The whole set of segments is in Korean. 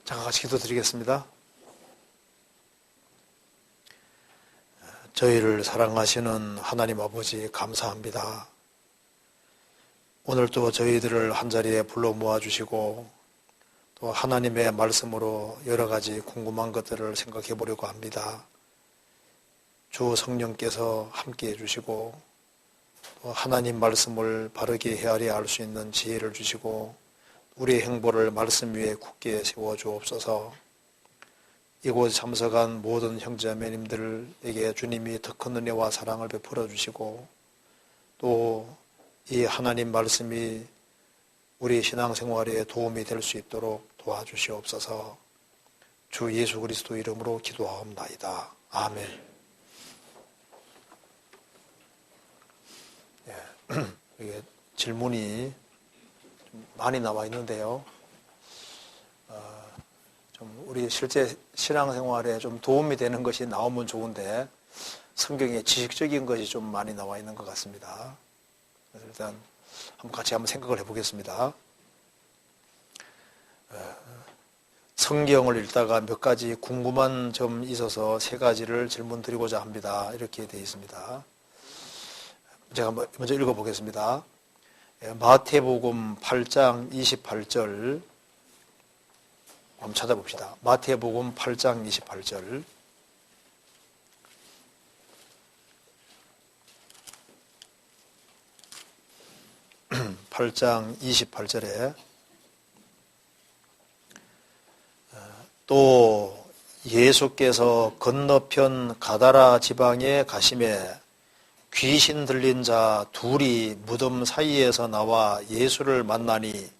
잠깐 같이 기도드리겠습니다. 저희를 사랑하시는 하나님 아버지 감사합니다. 오늘도 저희들을 한자리에 불러 모아주시고 또 하나님의 말씀으로 여러 가지 궁금한 것들을 생각해 보려고 합니다. 주 성령께서 함께해 주시고 또 하나님 말씀을 바르게 헤아려 알 수 있는 지혜를 주시고 우리의 행보를 말씀 위에 굳게 세워 주옵소서. 이곳 참석한 모든 형제자매님들에게 주님이 더 큰 은혜와 사랑을 베풀어 주시고 또 이 하나님 말씀이 우리 신앙생활에 도움이 될 수 있도록 도와주시옵소서. 주 예수 그리스도 이름으로 기도하옵나이다. 아멘. 이게 질문이 좀 많이 나와 있는데요. 좀 우리 실제 신앙생활에 좀 도움이 되는 것이 나오면 좋은데 성경에 지식적인 것이 좀 많이 나와 있는 것 같습니다. 그래서 일단 같이 한번 생각을 해보겠습니다. 성경을 읽다가 몇 가지 궁금한 점이 있어서 세 가지를 질문 드리고자 합니다. 이렇게 되어 있습니다. 제가 먼저 읽어보겠습니다. 마태복음 8장 28절 한번 찾아봅시다. 마태복음 8장 28절. (8장 28절에) 또 예수께서 건너편 가다라 지방에 가심에 귀신 들린 자 둘이 무덤 사이에서 나와 예수를 만나니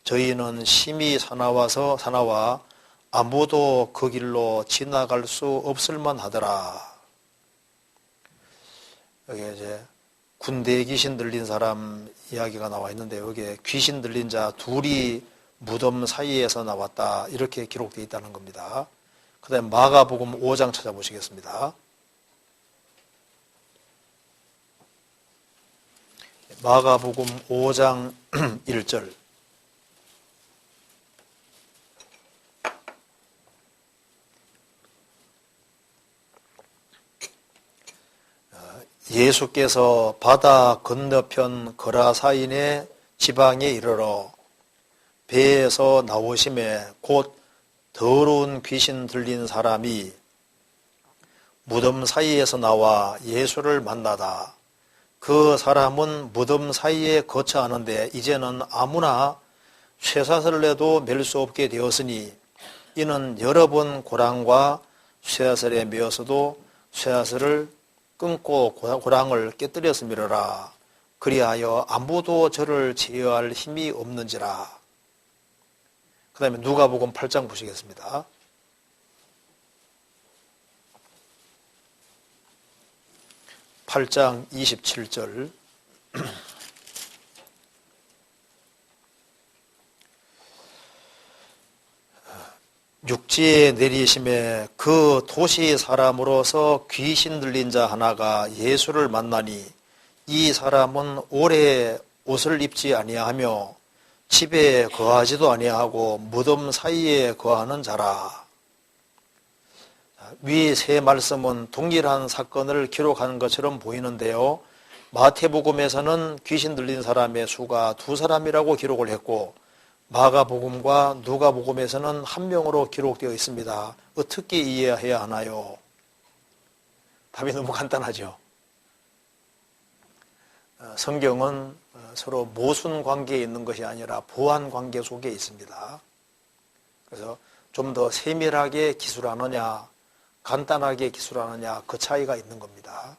저희는 심히 사나와 아무도 그 길로 지나갈 수 없을 만하더라. 여기 이제 군대에 귀신 들린 사람 이야기가 나와 있는데 여기에 귀신 들린 자 둘이 무덤 사이에서 나왔다 이렇게 기록되어 있다는 겁니다. 그 다음에 마가복음 5장 찾아보시겠습니다. 마가복음 5장 1절. 예수께서 바다 건너편 거라사인의 지방에 이르러 배에서 나오심에 곧 더러운 귀신 들린 사람이 무덤 사이에서 나와 예수를 만나다. 그 사람은 무덤 사이에 거처하는데 이제는 아무나 쇠사슬을 내도 맬 수 없게 되었으니 이는 여러 번 고랑과 쇠사슬에 매어서도 쇠사슬을 끊고 고랑을 깨뜨렸음이로라. 그리하여 아무도 저를 제어할 힘이 없는지라. 그 다음에 누가복음 8장 보시겠습니다. (8장 27절) 육지에 내리심에 그 도시 사람으로서 귀신 들린 자 하나가 예수를 만나니 이 사람은 오래 옷을 입지 아니하며 집에 거하지도 아니하고 무덤 사이에 거하는 자라. 위 세 말씀은 동일한 사건을 기록하는 것처럼 보이는데요. 마태복음에서는 귀신 들린 사람의 수가 2사람이라고 기록을 했고 마가복음과 누가복음에서는 1명으로 기록되어 있습니다. 어떻게 이해해야 하나요? 답이 너무 간단하죠. 성경은 서로 모순 관계에 있는 것이 아니라 보완 관계 속에 있습니다. 그래서 좀 더 세밀하게 기술하느냐 간단하게 기술하느냐 그 차이가 있는 겁니다.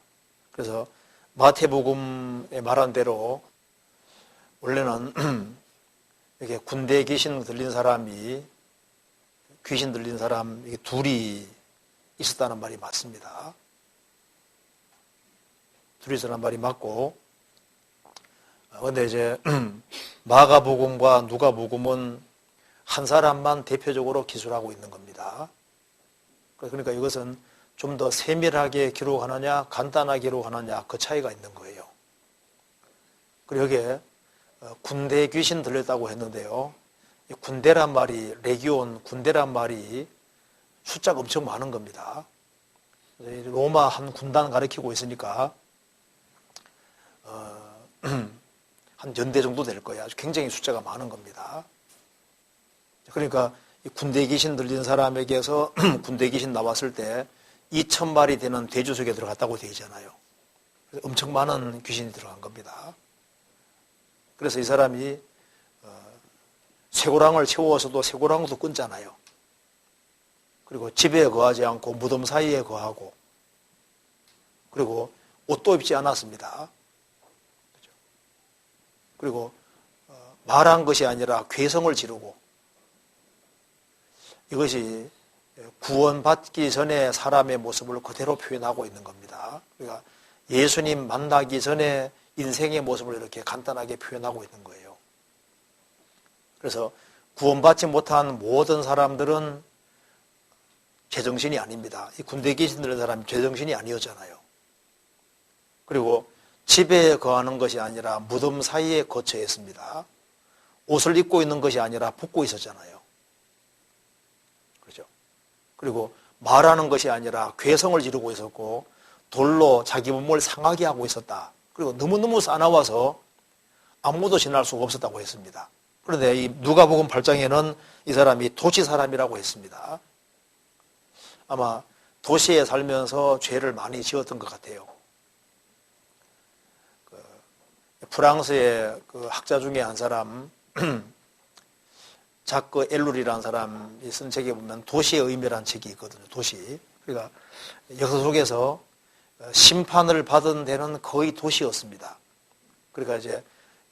그래서 마태복음에 말한 대로 원래는 이렇게 군대에 귀신 들린 사람 둘이 있었다는 말이 맞습니다. 둘이 있었다는 말이 맞고, 그런데 이제 마가복음과 누가복음은 한 사람만 대표적으로 기술하고 있는 겁니다. 그러니까 이것은 좀 더 세밀하게 기록하느냐 간단하게 기록하느냐 그 차이가 있는 거예요. 그리고 여기에 군대에 귀신 들렸다고 했는데요. 군대란 말이, 레기온, 군대란 말이 숫자가 엄청 많은 겁니다. 로마 한 군단 가리키고 있으니까 한 연대 정도 될 거예요. 아주 굉장히 숫자가 많은 겁니다. 그러니까 군대 귀신 들린 사람에게서 군대 귀신 나왔을 때 2,000마리 되는 대주 속에 들어갔다고 되어 있잖아요. 엄청 많은 귀신이 들어간 겁니다. 그래서 이 사람이 쇠고랑을 채워서도 쇠고랑도 끊잖아요. 그리고 집에 거하지 않고 무덤 사이에 거하고, 그리고 옷도 입지 않았습니다. 그리고 말한 것이 아니라 괴성을 지르고, 이것이 구원받기 전에 사람의 모습을 그대로 표현하고 있는 겁니다. 그러니까 예수님 만나기 전에 인생의 모습을 이렇게 간단하게 표현하고 있는 거예요. 그래서 구원받지 못한 모든 사람들은 제정신이 아닙니다. 이 군대 귀신 들은 사람이 제정신이 아니었잖아요. 그리고 집에 거하는 것이 아니라 무덤 사이에 거처 있습니다. 옷을 입고 있는 것이 아니라 벗고 있었잖아요. 그렇죠? 그리고 말하는 것이 아니라 괴성을 지르고 있었고, 돌로 자기 몸을 상하게 하고 있었다. 그리고 너무너무 싸나워서 아무도 지날 수가 없었다고 했습니다. 그런데 이 누가복음 8장에는 이 사람이 도시 사람이라고 했습니다. 아마 도시에 살면서 죄를 많이 지었던 것 같아요. 프랑스의 그 학자 중에 한 사람, 자크 엘룰이라는 사람이 쓴 책에 보면 도시의 의미라는 책이 있거든요. 도시. 그러니까 역사 속에서 심판을 받은 데는 거의 도시였습니다. 그러니까 이제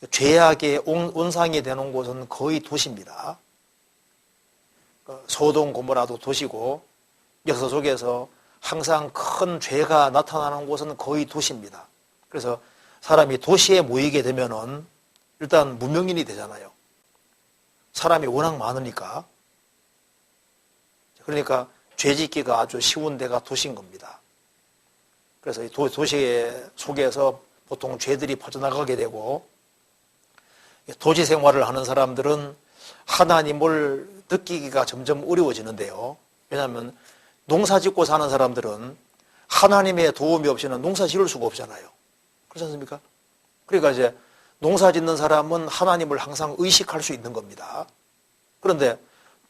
죄악의 온상이 되는 곳은 거의 도시입니다. 소돔 고모라도 도시고, 역사 속에서 항상 큰 죄가 나타나는 곳은 거의 도시입니다. 그래서 사람이 도시에 모이게 되면은 일단 무명인이 되잖아요. 사람이 워낙 많으니까. 그러니까 죄 짓기가 아주 쉬운 데가 도시인 겁니다. 그래서 이 도시 속에서 보통 죄들이 퍼져나가게 되고, 도시 생활을 하는 사람들은 하나님을 느끼기가 점점 어려워지는데요. 왜냐하면 농사 짓고 사는 사람들은 하나님의 도움이 없이는 농사 지을 수가 없잖아요. 그렇지 않습니까? 그러니까 이제 농사 짓는 사람은 하나님을 항상 의식할 수 있는 겁니다. 그런데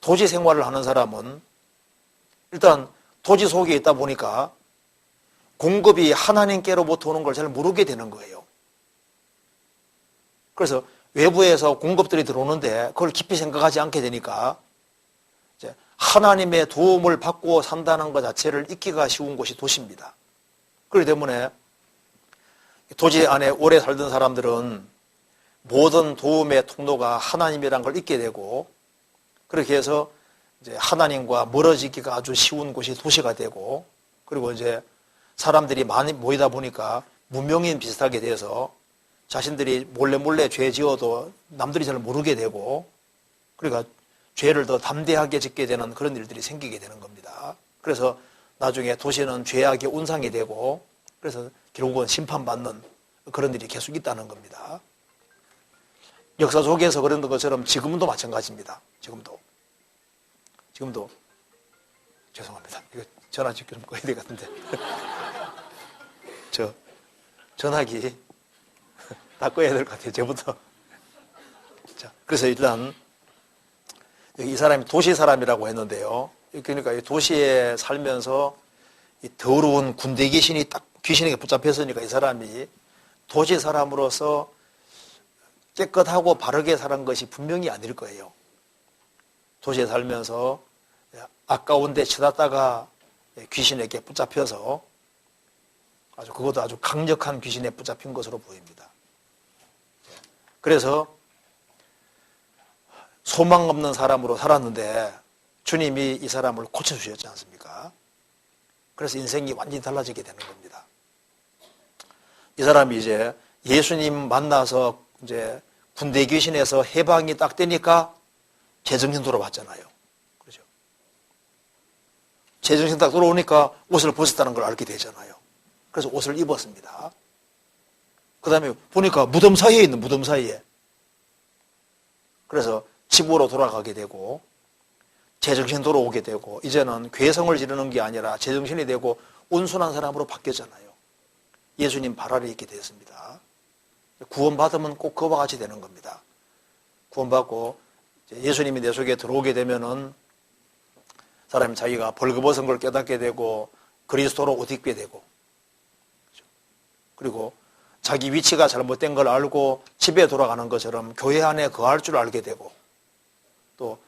도시 생활을 하는 사람은 일단 도시 속에 있다 보니까 공급이 하나님께로부터 오는 걸 잘 모르게 되는 거예요. 그래서 외부에서 공급들이 들어오는데 그걸 깊이 생각하지 않게 되니까 이제 하나님의 도움을 받고 산다는 것 자체를 잊기가 쉬운 곳이 도시입니다. 그렇기 때문에 도시 안에 오래 살던 사람들은 모든 도움의 통로가 하나님이란 걸 잊게 되고, 그렇게 해서 이제 하나님과 멀어지기가 아주 쉬운 곳이 도시가 되고, 그리고 이제 사람들이 많이 모이다 보니까 무명인 비슷하게 돼서 자신들이 몰래 죄 지어도 남들이 잘 모르게 되고, 그러니까 죄를 더 담대하게 짓게 되는 그런 일들이 생기게 되는 겁니다. 그래서 나중에 도시는 죄악의 온상이 되고, 그래서 결국은 심판받는 그런 일이 계속 있다는 겁니다. 역사 속에서 그런 것처럼 지금도 마찬가지입니다. 지금도 죄송합니다. 이거 전화 좀 꺼야 될 것 같은데. 전화기 다 꺼야 될 것 같아요. 저부터. 자, 그래서 일단 이 사람이 도시 사람이라고 했는데요. 그러니까 이 도시에 살면서 이 더러운 군대 귀신이 딱 귀신에게 붙잡혔으니까 이 사람이 도시 사람으로서 깨끗하고 바르게 사는 것이 분명히 아닐 거예요. 도시에 살면서 아까운 데 쳐놨다가 귀신에게 붙잡혀서 그것도 아주 강력한 귀신에 붙잡힌 것으로 보입니다. 그래서 소망 없는 사람으로 살았는데 주님이 이 사람을 고쳐주셨지 않습니까? 그래서 인생이 완전히 달라지게 되는 겁니다. 이 사람이 이제 예수님 만나서 이제 군대 귀신에서 해방이 딱 되니까 제정신 돌아왔잖아요. 그렇죠? 제정신 딱 돌아오니까 옷을 벗었다는 걸 알게 되잖아요. 그래서 옷을 입었습니다. 그 다음에 보니까 무덤 사이에 있는 무덤 사이에. 그래서 집으로 돌아가게 되고 제정신 돌아오게 되고 이제는 괴성을 지르는 게 아니라 제정신이 되고 온순한 사람으로 바뀌었잖아요. 예수님 발 아래 있게 되었습니다. 구원받으면 꼭 그와 같이 되는 겁니다. 구원받고 예수님이 내 속에 들어오게 되면은 사람이 자기가 벌거벗은 걸 깨닫게 되고 그리스도로 옷 입게 되고 그리고 자기 위치가 잘못된 걸 알고 집에 돌아가는 것처럼 교회 안에 거할 줄 알게 되고 또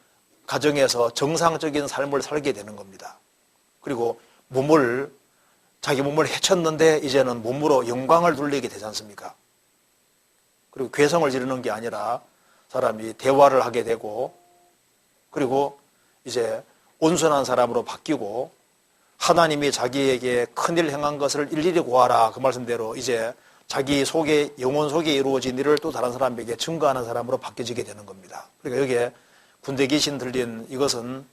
가정에서 정상적인 삶을 살게 되는 겁니다. 그리고 자기 몸을 해쳤는데 이제는 몸으로 영광을 돌리게 되지 않습니까? 그리고 괴성을 지르는 게 아니라 사람이 대화를 하게 되고 그리고 이제 온순한 사람으로 바뀌고 하나님이 자기에게 큰일 행한 것을 일일이 고하라 그 말씀대로 이제 자기 속에 영혼 속에 이루어진 일을 또 다른 사람에게 증거하는 사람으로 바뀌어지게 되는 겁니다. 그러니까 여기에 군대 귀신 들린 이것은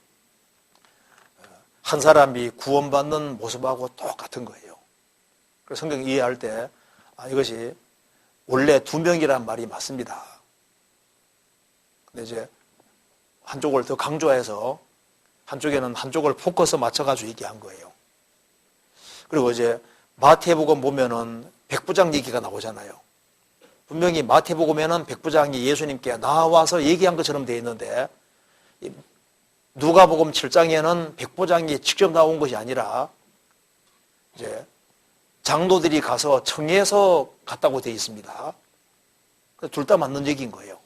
한 사람이 구원받는 모습하고 똑같은 거예요. 그래서 성경 이해할 때 이것이 원래 2명이란 말이 맞습니다. 근데 이제 한쪽을 더 강조해서 한쪽에는 한쪽을 포커스 맞춰가지고 얘기한 거예요. 그리고 이제 마태복음 보면은 백부장 얘기가 나오잖아요. 분명히 마태복음에는 백부장이 예수님께 나와서 얘기한 것처럼 되어 있는데 누가복음 7장에는 백부장이 직접 나온 것이 아니라 이제 장로들이 가서 청해서 갔다고 되어 있습니다. 둘 다 맞는 얘기인 거예요.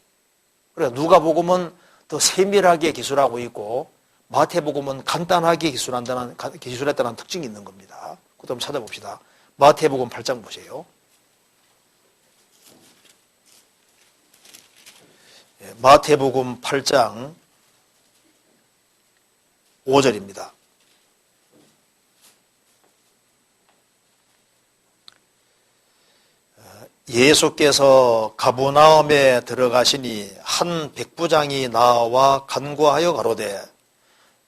그래서 누가복음은 더 세밀하게 기술하고 있고 마태복음은 간단하게 기술했다는 특징이 있는 겁니다. 그것도 한번 찾아봅시다. 마태복음 8장 보세요. 마태복음 8장 5절입니다. 예수께서 가버나움에 들어가시니 한 백부장이 나와 간구하여 가로되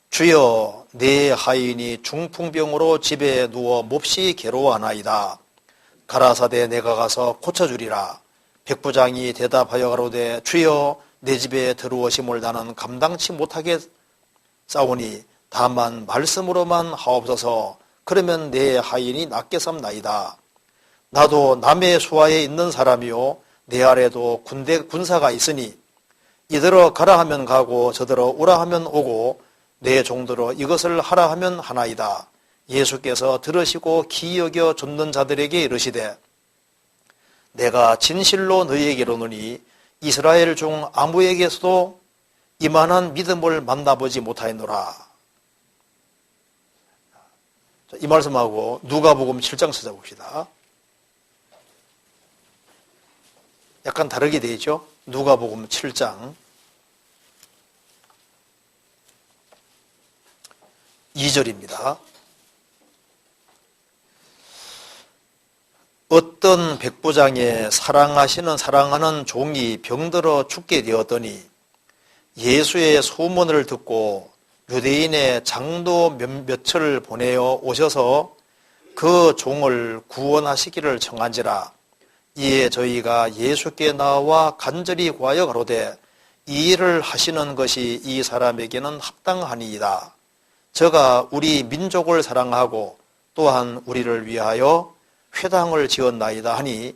주여 내 하인이 중풍병으로 집에 누워 몹시 괴로워하나이다. 가라사대 내가 가서 고쳐주리라. 백부장이 대답하여 가로되 주여 내 집에 들어오심을 나는 감당치 못하게 싸우니 다만 말씀으로만 하옵소서. 그러면 내 하인이 낫게 삼나이다. 나도 남의 수하에 있는 사람이요 내 아래도 군사가 있으니 이더러 가라 하면 가고 저더러 오라 하면 오고 내 종들어 이것을 하라 하면 하나이다. 예수께서 들으시고 기여겨 좇는 자들에게 이르시되 내가 진실로 너희에게 이르노니 이스라엘 중 아무에게서도 이만한 믿음을 만나보지 못하였노라. 이 말씀하고 누가복음 7장 찾아봅시다. 약간 다르게 되어 있죠. 누가복음 7장 2절입니다. 어떤 백부장의 사랑하는 종이 병들어 죽게 되었더니 예수의 소문을 듣고 유대인의 장로 몇을 보내어 오셔서 그 종을 구원하시기를 청한지라. 이에 저희가 예수께 나와 간절히 구하여 가로되 이 일을 하시는 것이 이 사람에게는 합당하니이다. 저가 우리 민족을 사랑하고 또한 우리를 위하여 회당을 지었나이다 하니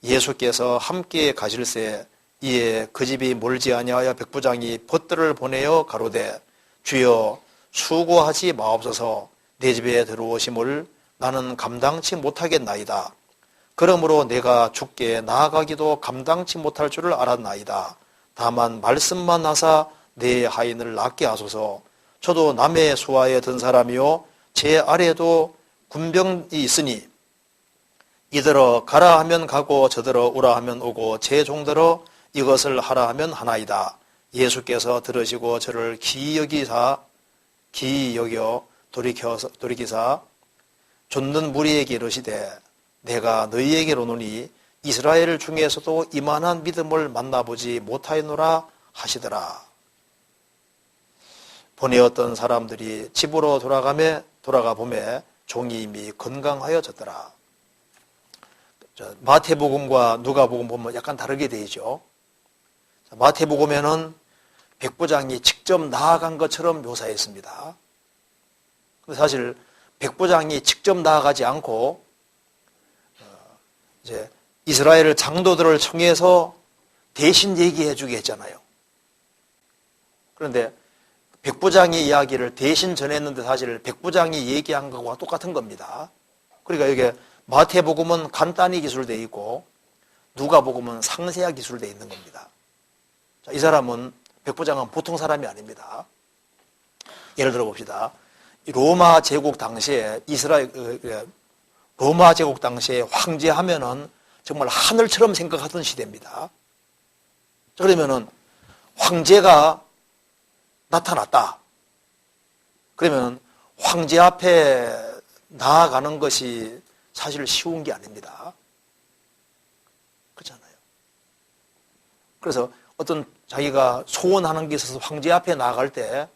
예수께서 함께 가실새 이에 그 집이 멀지 아니하여 백부장이 벗들을 보내어 가로되 주여 수고하지 마옵소서. 내 집에 들어오심을 나는 감당치 못하겠나이다. 그러므로 내가 주께 나아가기도 감당치 못할 줄을 알았나이다. 다만 말씀만 하사 내 하인을 낫게 하소서. 저도 남의 수하에 든 사람이요 제 아래도 군병이 있으니 이더러 가라 하면 가고 저더러 오라 하면 오고 제 종더러 이것을 하라 하면 하나이다. 예수께서 들으시고 저를 기이 여겨 돌이키사 좇는 무리에게 이르시되 내가 너희에게 이르노니 이스라엘 중에서도 이만한 믿음을 만나보지 못하였노라 하시더라. 보내었던 사람들이 집으로 돌아가 보매 종이 이미 건강하여졌더라. 마태복음과 누가복음 보면 약간 다르게 되죠. 마태복음에는 백부장이 직접 나아간 것처럼 묘사했습니다. 근데 사실 백부장이 직접 나아가지 않고 이제 이스라엘 장로들을 청해서 대신 얘기해 주게 했잖아요. 그런데 백부장의 이야기를 대신 전했는데 사실 백부장이 얘기한 것과 똑같은 겁니다. 그러니까 이게 마태복음은 간단히 기술되어 있고 누가복음은 상세하게 기술되어 있는 겁니다. 자, 이 사람은 백부장은 보통 사람이 아닙니다. 예를 들어 봅시다. 로마 제국 당시에 로마 제국 당시에 황제하면은 정말 하늘처럼 생각하던 시대입니다. 그러면은 황제가 나타났다. 그러면 황제 앞에 나아가는 것이 사실 쉬운 게 아닙니다. 그렇잖아요. 그래서 어떤 자기가 소원하는 게 있어서 황제 앞에 나아갈 때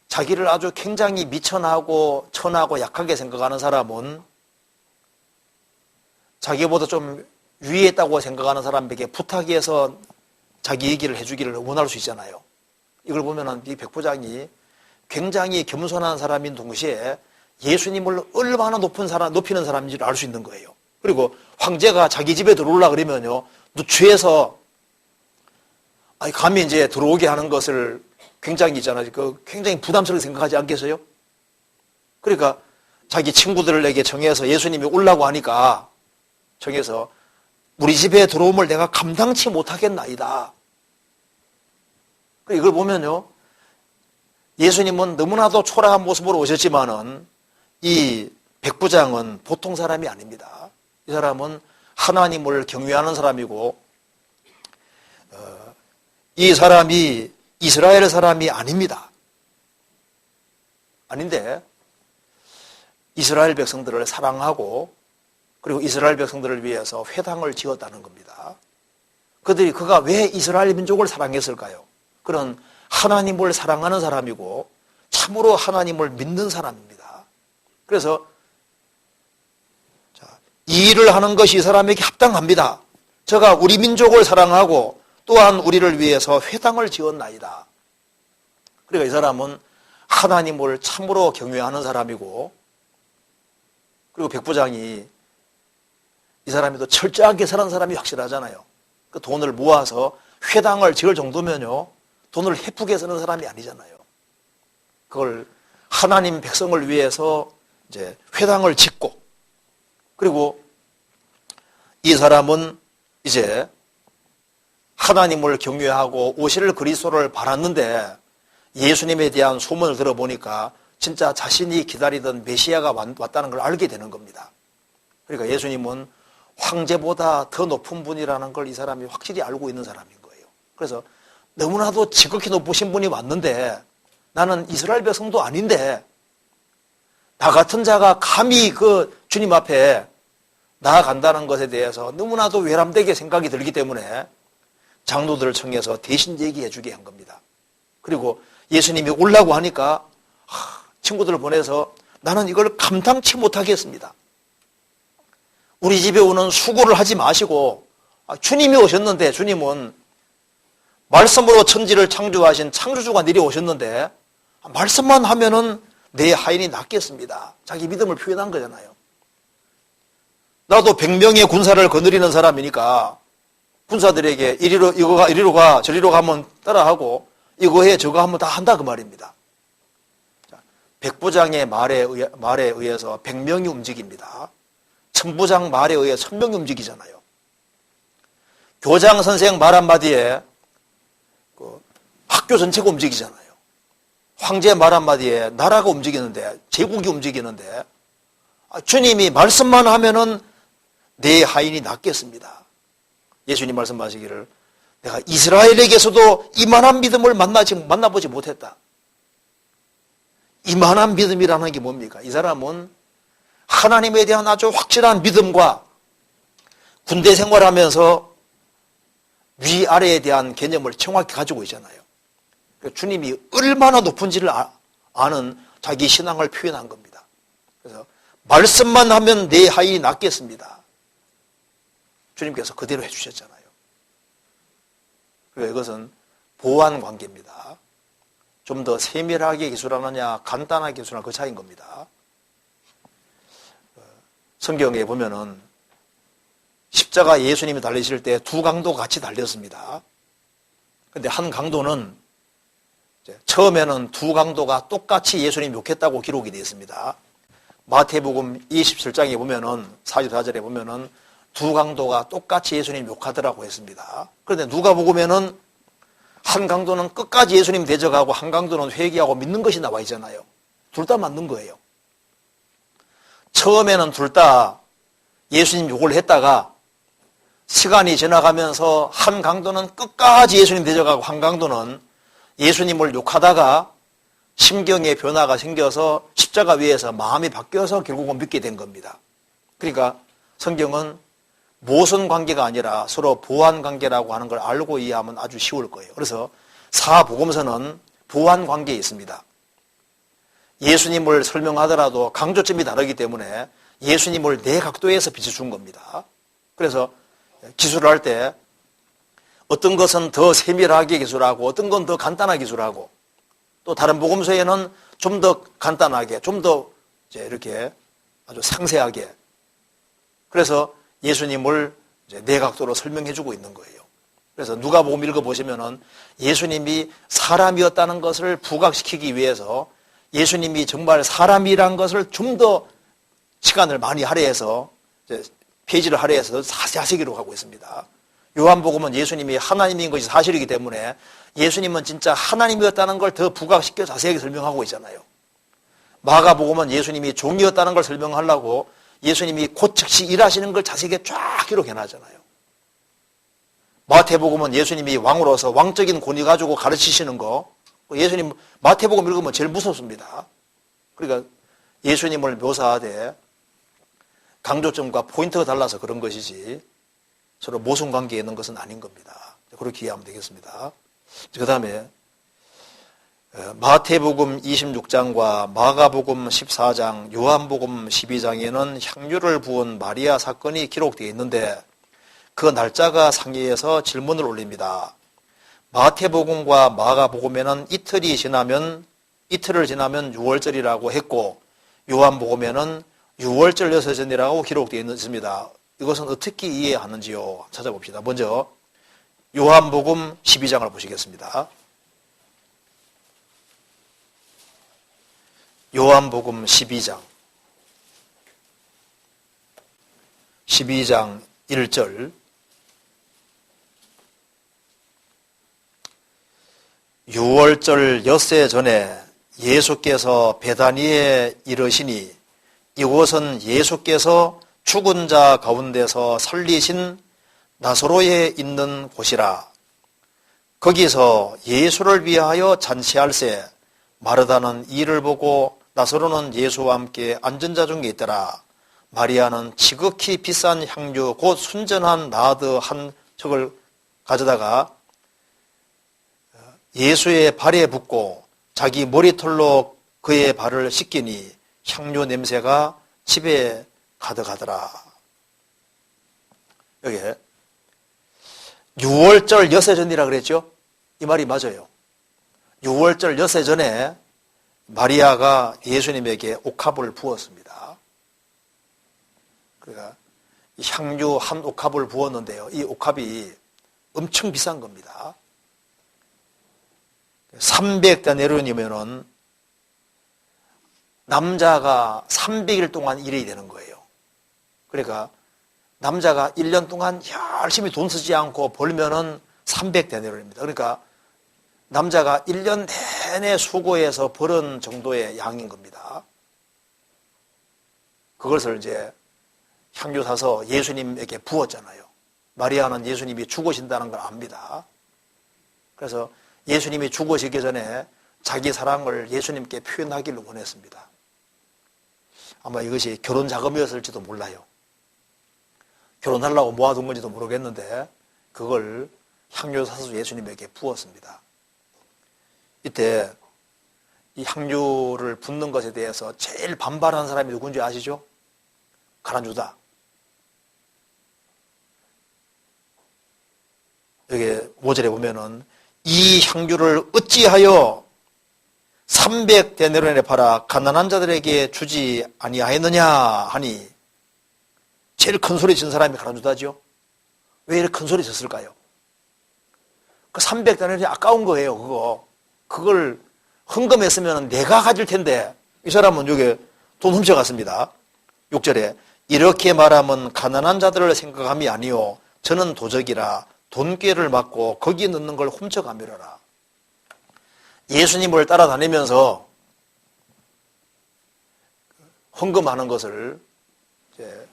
자기를 아주 굉장히 미천하고 천하고 약하게 생각하는 사람은 자기보다 좀 위에 있다고 생각하는 사람에게 부탁해서 자기 얘기를 해주기를 원할 수 있잖아요. 이걸 보면은 이 백부장이 굉장히 겸손한 사람인 동시에 예수님을 얼마나 높이는 사람인지를 알 수 있는 거예요. 그리고 황제가 자기 집에 들어오려고 그러면요, 누추해서 감히 이제 들어오게 하는 것을 굉장히 있잖아요. 굉장히 부담스럽게 생각하지 않겠어요? 그러니까 자기 친구들에게 정해서 예수님이 오려고 하니까 정해서 우리 집에 들어옴을 내가 감당치 못하겠나이다. 이걸 보면요, 예수님은 너무나도 초라한 모습으로 오셨지만은 이 백부장은 보통 사람이 아닙니다. 이 사람은 하나님을 경외하는 사람이고, 이 사람이 이스라엘 사람이 아닙니다. 아닌데 이스라엘 백성들을 사랑하고 그리고 이스라엘 백성들을 위해서 회당을 지었다는 겁니다. 그가 왜 이스라엘 민족을 사랑했을까요? 그는 하나님을 사랑하는 사람이고 참으로 하나님을 믿는 사람입니다. 그래서 이 일을 하는 것이 이 사람에게 합당합니다. 저가 우리 민족을 사랑하고 또한 우리를 위해서 회당을 지었나이다. 그러니까 이 사람은 하나님을 참으로 경외하는 사람이고, 그리고 백부장이 이 사람이 또 철저하게 사는 사람이 확실하잖아요. 그 돈을 모아서 회당을 지을 정도면요, 돈을 헤프게 쓰는 사람이 아니잖아요. 그걸 하나님 백성을 위해서 이제 회당을 짓고, 그리고 이 사람은 이제 하나님을 경외하고 오실 그리스도를 바랐는데 예수님에 대한 소문을 들어보니까 진짜 자신이 기다리던 메시아가 왔다는 걸 알게 되는 겁니다. 그러니까 예수님은 황제보다 더 높은 분이라는 걸 이 사람이 확실히 알고 있는 사람인 거예요. 그래서 너무나도 지극히 높으신 분이 왔는데 나는 이스라엘 백성도 아닌데 나 같은 자가 감히 그 주님 앞에 나아간다는 것에 대해서 너무나도 외람되게 생각이 들기 때문에 장로들을 청해서 대신 얘기해 주게 한 겁니다. 그리고 예수님이 오려고 하니까 친구들을 보내서 나는 이걸 감당치 못하겠습니다. 우리 집에 오는 수고를 하지 마시고 주님이 오셨는데, 주님은 말씀으로 천지를 창조하신 창조주가 내려오셨는데 말씀만 하면은 내 하인이 낫겠습니다. 자기 믿음을 표현한 거잖아요. 나도 100명의 군사를 거느리는 사람이니까 군사들에게 이리로 가 저리로 가면 따라하고 이거 해 저거 하면 다 한다 그 말입니다. 백부장의 말에 의해서 100명이 움직입니다. 천부장 말에 의해 1000명이 움직이잖아요. 교장 선생 말 한마디에 학교 전체가 움직이잖아요. 황제 말 한마디에 나라가 움직이는데, 제국이 움직이는데 주님이 말씀만 하면은 내 하인이 낫겠습니다. 예수님 말씀하시기를 내가 이스라엘에게서도 이만한 믿음을 만나보지 못했다. 이만한 믿음이라는 게 뭡니까? 이 사람은 하나님에 대한 아주 확실한 믿음과 군대 생활하면서 위아래에 대한 개념을 정확히 가지고 있잖아요. 주님이 얼마나 높은지를 아는 자기 신앙을 표현한 겁니다. 그래서 말씀만 하면 내 하인이 낫겠습니다. 주님께서 그대로 해주셨잖아요. 그러니까 이것은 보완 관계입니다. 좀 더 세밀하게 기술하느냐 간단하게 기술하느냐 그 차이인 겁니다. 성경에 보면은 십자가 예수님이 달리실 때 두 강도가 같이 달렸습니다. 근데 한 강도는 처음에는 두 강도가 똑같이 예수님 욕했다고 기록이 되어 있습니다. 마태복음 27장에 보면은 44절에 보면은 두 강도가 똑같이 예수님 욕하더라고 했습니다. 그런데 누가복음에는 한 강도는 끝까지 예수님 대적하고 한 강도는 회개하고 믿는 것이 나와 있잖아요. 둘 다 맞는 거예요. 처음에는 둘 다 예수님 욕을 했다가 시간이 지나가면서 한 강도는 끝까지 예수님 대적하고 한 강도는 예수님을 욕하다가 심경의 변화가 생겨서 십자가 위에서 마음이 바뀌어서 결국은 믿게 된 겁니다. 그러니까 성경은 모순 관계가 아니라 서로 보완 관계라고 하는 걸 알고 이해하면 아주 쉬울 거예요. 그래서 사복음서는 보완 관계에 있습니다. 예수님을 설명하더라도 강조점이 다르기 때문에 예수님을 네 각도에서 비춰준 겁니다. 그래서 기술을 할 때 어떤 것은 더 세밀하게 기술하고 어떤 건 더 간단하게 기술하고 또 다른 복음서에는 좀 더 간단하게 좀 더 이렇게 아주 상세하게 그래서 예수님을 이제 네 각도로 설명해 주고 있는 거예요. 그래서 누가복음 읽어보시면은 예수님이 사람이었다는 것을 부각시키기 위해서 예수님이 정말 사람이란 것을 좀 더 시간을 많이 할애해서 페이지를 할애해서 자세히 기록하고 있습니다. 요한복음은 예수님이 하나님인 것이 사실이기 때문에 예수님은 진짜 하나님이었다는 걸 더 부각시켜 자세하게 설명하고 있잖아요. 마가복음은 예수님이 종이었다는 걸 설명하려고 예수님이 곧 즉시 일하시는 걸 자세하게 쫙 기록해놨잖아요. 마태복음은 예수님이 왕으로서 왕적인 권위 가지고 가르치시는 거 예수님 마태복음 읽으면 제일 무섭습니다. 그러니까 예수님을 묘사하되 강조점과 포인트가 달라서 그런 것이지 서로 모순관계에 있는 것은 아닌 겁니다. 그렇게 이해하면 되겠습니다. 그 다음에 마태복음 26장과 마가복음 14장, 요한복음 12장에는 향유를 부은 마리아 사건이 기록되어 있는데 그 날짜가 상이해서 질문을 올립니다. 마태복음과 마가복음에는 이틀을 지나면 6월절이라고 했고 요한복음에는 6월절 여섯전이라고 기록되어 있습니다. 이것은 어떻게 이해하는지요? 찾아봅시다. 먼저 요한복음 12장을 보시겠습니다. 요한복음 12장 1절 유월절 엿새 전에 예수께서 베다니에 이르시니 이곳은 예수께서 죽은 자 가운데서 살리신 나사로에 있는 곳이라. 거기서 예수를 위하여 잔치할새 마르다는 이를 보고 나사로는 예수와 함께 앉은 자 중에 있더라. 마리아는 지극히 비싼 향유 곧 순전한 나드 한 척을 가져다가 예수의 발에 붓고 자기 머리털로 그의 발을 씻기니 향유 냄새가 집에 가득하더라. 여기 6월절 엿새 전이라 그랬죠? 이 말이 맞아요. 6월절 엿새 전에 마리아가 예수님에게 옥합을 부었습니다. 그러니까 향유 한 옥합을 부었는데요. 이 옥합이 엄청 비싼 겁니다. 300데나리온이면은 남자가 300일 동안 일이 되는 거예요. 그러니까 남자가 1년 동안 열심히 돈 쓰지 않고 벌면은 300데나리온입니다. 그러니까 남자가 1년 내내 수고해서 벌은 정도의 양인 겁니다. 그것을 이제 향유 사서 예수님에게 부었잖아요. 마리아는 예수님이 죽으신다는 걸 압니다. 그래서 예수님이 죽으시기 전에 자기 사랑을 예수님께 표현하기를 원했습니다. 아마 이것이 결혼 자금이었을지도 몰라요. 결혼하려고 모아둔 건지도 모르겠는데 그걸 향유 사서 예수님에게 부었습니다. 이때 이 향유를 붓는 것에 대해서 제일 반발하는 사람이 누군지 아시죠? 가룟 유다. 여기 5절에 보면은 이 향유를 어찌하여 300데나리온에 팔아 가난한 자들에게 주지 아니하였느냐 하니, 제일 큰 소리 친 사람이 가룟유다죠. 왜 이렇게 큰 소리 쳤을까요? 그 300데나리온이 아까운 거예요. 그걸 헌금했으면 내가 가질 텐데, 이 사람은 여기 돈 훔쳐갔습니다. 6절에 이렇게 말하면 가난한 자들을 생각함이 아니요 저는 도적이라 돈꾀를 맞고 거기 넣는 걸 훔쳐가미러라. 예수님을 따라다니면서 헌금하는 것을 이제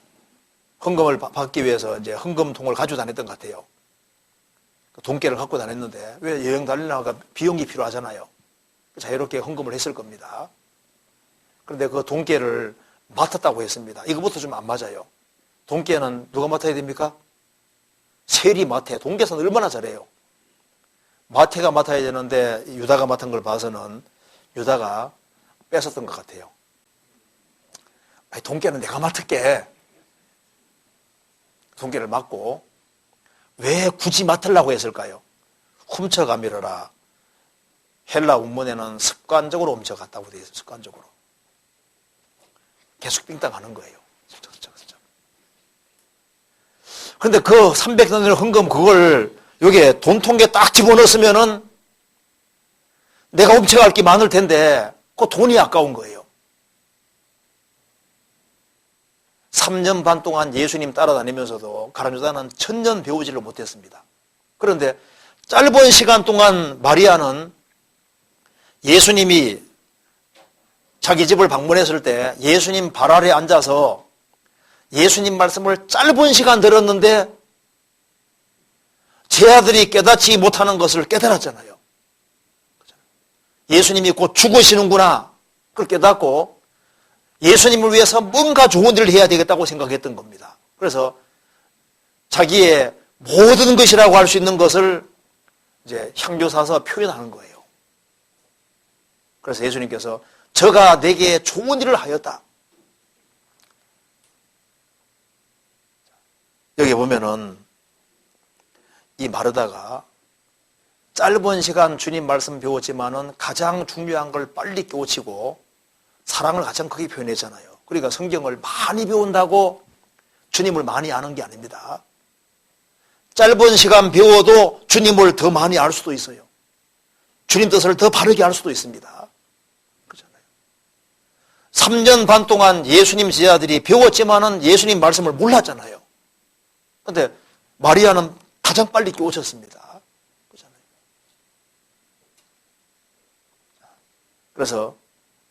헌금을 받기 위해서 이제 헌금통을 가지고 다녔던 것 같아요. 돈깨를 갖고 다녔는데, 왜 여행 다니려고 비용이 필요하잖아요. 자유롭게 헌금을 했을 겁니다. 그런데 그 돈깨를 맡았다고 했습니다. 이거부터 좀 안 맞아요. 돈깨는 누가 맡아야 됩니까? 세리 마태. 돈깨는 얼마나 잘해요. 마태가 맡아야 되는데 유다가 맡은 걸 봐서는 유다가 뺏었던 것 같아요. 아니, 돈깨는 내가 맡을게. 돈깨를 맡고 왜 굳이 맡으려고 했을까요? 훔쳐가미러라. 헬라 원문에는 습관적으로 훔쳐갔다고 되어 있어요. 습관적으로. 계속 빙땅하는 거예요. 그런데 그 300데나리온 헌금 그걸 여기에 돈통에 딱 집어넣었으면은 내가 훔쳐갈 게 많을 텐데 그 돈이 아까운 거예요. 3년 반 동안 예수님 따라다니면서도 가룟유다는 천년 배우지를 못했습니다. 그런데 짧은 시간 동안 마리아는 예수님이 자기 집을 방문했을 때 예수님 발 아래 앉아서 예수님 말씀을 짧은 시간 들었는데 제 아들이 깨닫지 못하는 것을 깨달았잖아요. 예수님이 곧 죽으시는구나. 그걸 깨닫고 예수님을 위해서 뭔가 좋은 일을 해야 되겠다고 생각했던 겁니다. 그래서 자기의 모든 것이라고 할 수 있는 것을 이제 향유 사서 표현하는 거예요. 그래서 예수님께서 저가 내게 좋은 일을 하였다. 여기 보면은 이 마르다가 짧은 시간 주님 말씀 배웠지만은 가장 중요한 걸 빨리 깨우치고 사랑을 가장 크게 표현했잖아요. 그러니까 성경을 많이 배운다고 주님을 많이 아는 게 아닙니다. 짧은 시간 배워도 주님을 더 많이 알 수도 있어요. 주님 뜻을 더 바르게 알 수도 있습니다. 그렇잖아요. 3년 반 동안 예수님 제자들이 배웠지만은 예수님 말씀을 몰랐잖아요. 그런데 마리아는 가장 빨리 깨우쳤습니다. 그렇잖아요. 그래서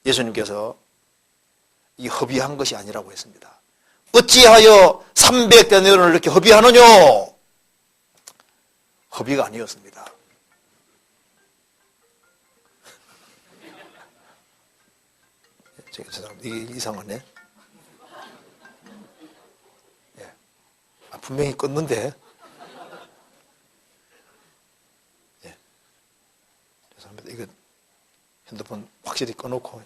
예수님께서 이 허비한 것이 아니라고 했습니다. 어찌하여 300데나리온을 이렇게 허비하느냐? 허비가 아니었습니다. 이게 이상하네. 예. 분명히 껐는데. 예. 죄송합니다. 이거 핸드폰 확실히 꺼놓고.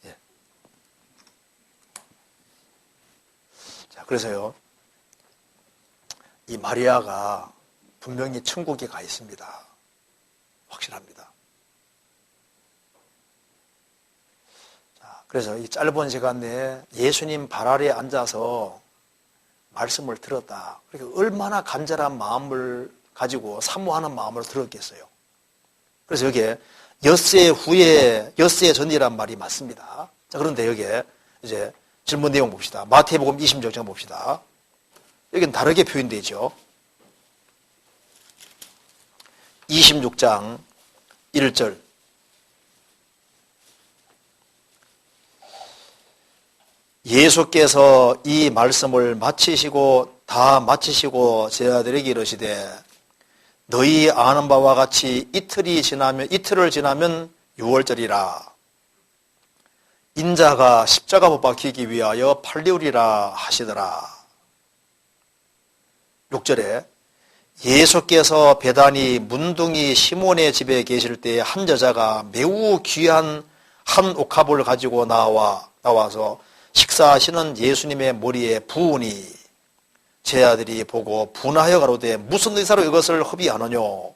예. 자, 그래서요. 이 마리아가 분명히 천국에 가 있습니다. 확실합니다. 자, 그래서 이 짧은 시간 내에 예수님 발 아래에 앉아서 말씀을 들었다. 그러니까 얼마나 간절한 마음을 가지고 사모하는 마음을 들었겠어요. 그래서 여기에 엿새 후에 엿새 전이란 말이 맞습니다. 자, 그런데 여기에 이제 질문 내용 봅시다. 마태복음 26장 봅시다. 여기는 다르게 표현되죠. 26장 1절. 예수께서 이 말씀을 다 마치시고 제자들에게 이르시되 너희 아는 바와 같이 이틀을 지나면 6월절이라. 인자가 십자가 못 박히기 위하여 팔리우리라 하시더라. 6절에 예수께서 베다니 문둥이 시몬의 집에 계실 때 한 여자가 매우 귀한 한 옥합을 가지고 나와서 식사하시는 예수님의 머리에 부으니 제 아들이 보고 분하여 가로되 무슨 의사로 이것을 허비하느뇨?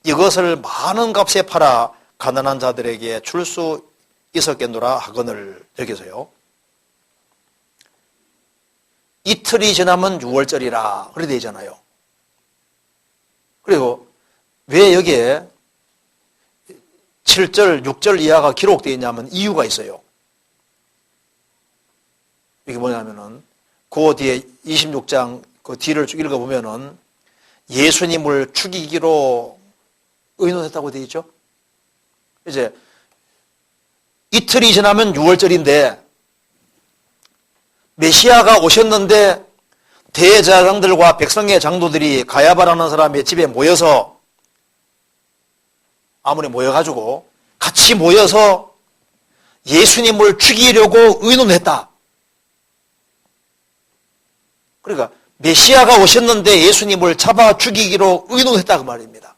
이것을 많은 값에 팔아 가난한 자들에게 줄 수 있었겠노라 하거늘. 여기서요, 이틀이 지나면 6월절이라 그래 되잖아요. 그리고 왜 여기에 7절, 6절 이하가 기록되어 있냐면 이유가 있어요. 이게 뭐냐면은 그 뒤에 26장 그 뒤를 쭉 읽어보면은 예수님을 죽이기로 의논했다고 되어 있죠. 이제 이틀이 지나면 6월절인데 메시아가 오셨는데 대제사장들과 백성의 장로들이 가야바라는 사람의 집에 모여서 아무리 모여가지고 같이 모여서 예수님을 죽이려고 의논했다. 그러니까 메시아가 오셨는데 예수님을 잡아 죽이기로 의논했다 그 말입니다.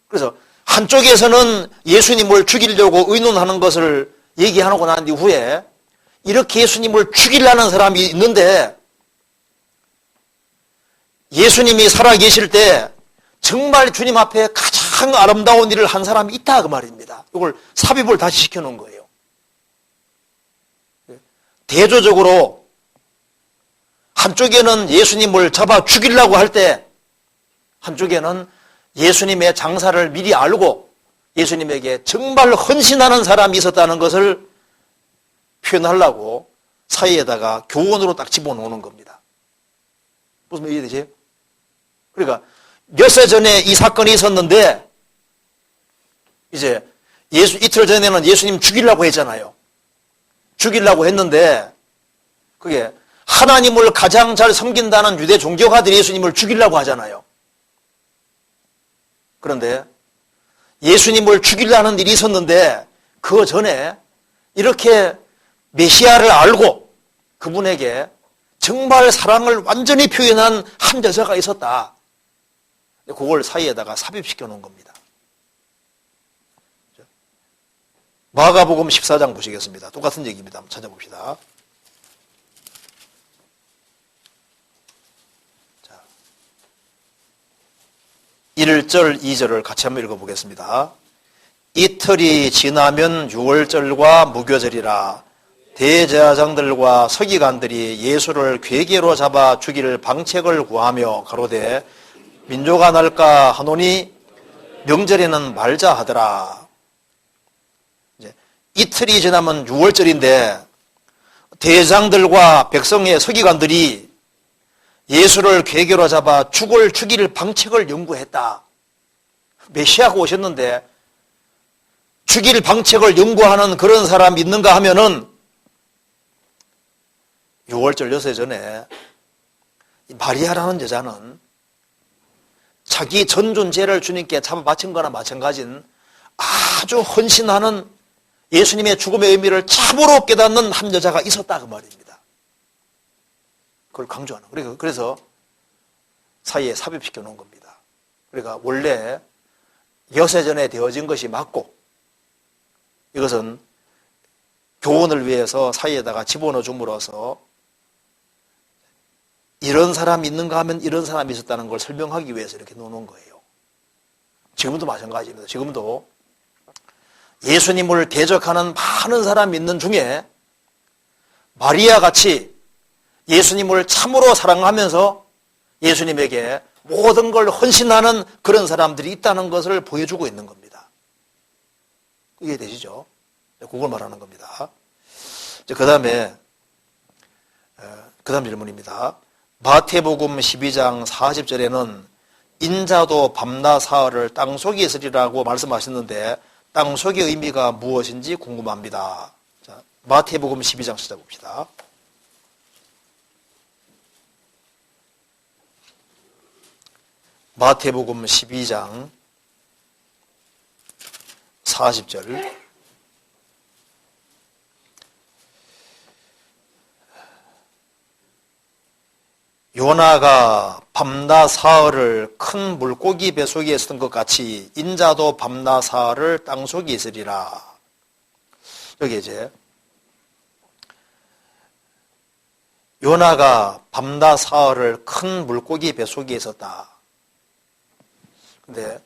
그래서 한쪽에서는 예수님을 죽이려고 의논하는 것을 얘기하고 난 이후에 이렇게 예수님을 죽이려는 사람이 있는데 예수님이 살아계실 때 정말 주님 앞에 가장 아름다운 일을 한 사람이 있다 그 말입니다. 이걸 삽입을 다시 시켜놓은 거예요. 대조적으로 한쪽에는 예수님을 잡아 죽이려고 할 때 한쪽에는 예수님의 장사를 미리 알고 예수님에게 정말 헌신하는 사람이 있었다는 것을 표현하려고 사이에다가 교훈으로 딱 집어넣는 겁니다. 무슨 말 이해되세요? 그러니까 몇해 전에 이 사건이 있었는데 이제 이틀 전에는 예수님 죽이려고 했잖아요. 죽이려고 했는데 그게 하나님을 가장 잘 섬긴다는 유대 종교가들이 예수님을 죽이려고 하잖아요. 그런데 예수님을 죽이려는 일이 있었는데 그 전에 이렇게 메시아를 알고 그분에게 정말 사랑을 완전히 표현한 한 여자가 있었다. 그걸 사이에다가 삽입시켜 놓은 겁니다. 마가복음 14장 보시겠습니다. 똑같은 얘기입니다. 한번 찾아봅시다. 1절, 2절을 같이 한번 읽어보겠습니다. 이틀이 지나면 6월절과 무교절이라 대제사장들과 서기관들이 예수를 궤계로 잡아 죽일 방책을 구하며 가로되 민조가 날까 하노니 명절에는 말자 하더라. 이제 이틀이 지나면 6월절인데 대제사장들과 백성의 서기관들이 예수를 궤계로 잡아 죽일 방책을 연구했다. 메시아가 오셨는데 죽일 방책을 연구하는 그런 사람이 있는가 하면은 6월절 요새 전에 마리아라는 여자는 자기 전존재를 주님께 잡아 바친 거나 마찬가지인 아주 헌신하는 예수님의 죽음의 의미를 참으로 깨닫는 한 여자가 있었다 그 말입니다. 그걸 강조하는 거예요. 그래서 사이에 삽입시켜 놓은 겁니다. 그러니까 원래 여세 전에 되어진 것이 맞고 이것은 교훈을 위해서 사이에다가 집어넣어 줌으로써 이런 사람이 있는가 하면 이런 사람이 있었다는 걸 설명하기 위해서 이렇게 놓는 거예요. 지금도 마찬가지입니다. 지금도 예수님을 대적하는 많은 사람이 있는 중에 마리아 같이 예수님을 참으로 사랑하면서 예수님에게 모든 걸 헌신하는 그런 사람들이 있다는 것을 보여주고 있는 겁니다. 이해되시죠? 그걸 말하는 겁니다. 그 다음에 그 다음 질문입니다. 마태복음 12장 40절에는 인자도 밤낮 사흘을 땅속에 있으리라고 말씀하셨는데 땅속의 의미가 무엇인지 궁금합니다. 자, 마태복음 12장 찾아봅시다. 마태복음 12장 40절 요나가 밤낮 사흘을 큰 물고기 뱃속에 있었던 것 같이 인자도 밤낮 사흘을 땅속에 있으리라. 여기 이제 요나가 밤낮 사흘을 큰 물고기 뱃속에 있었다. 근데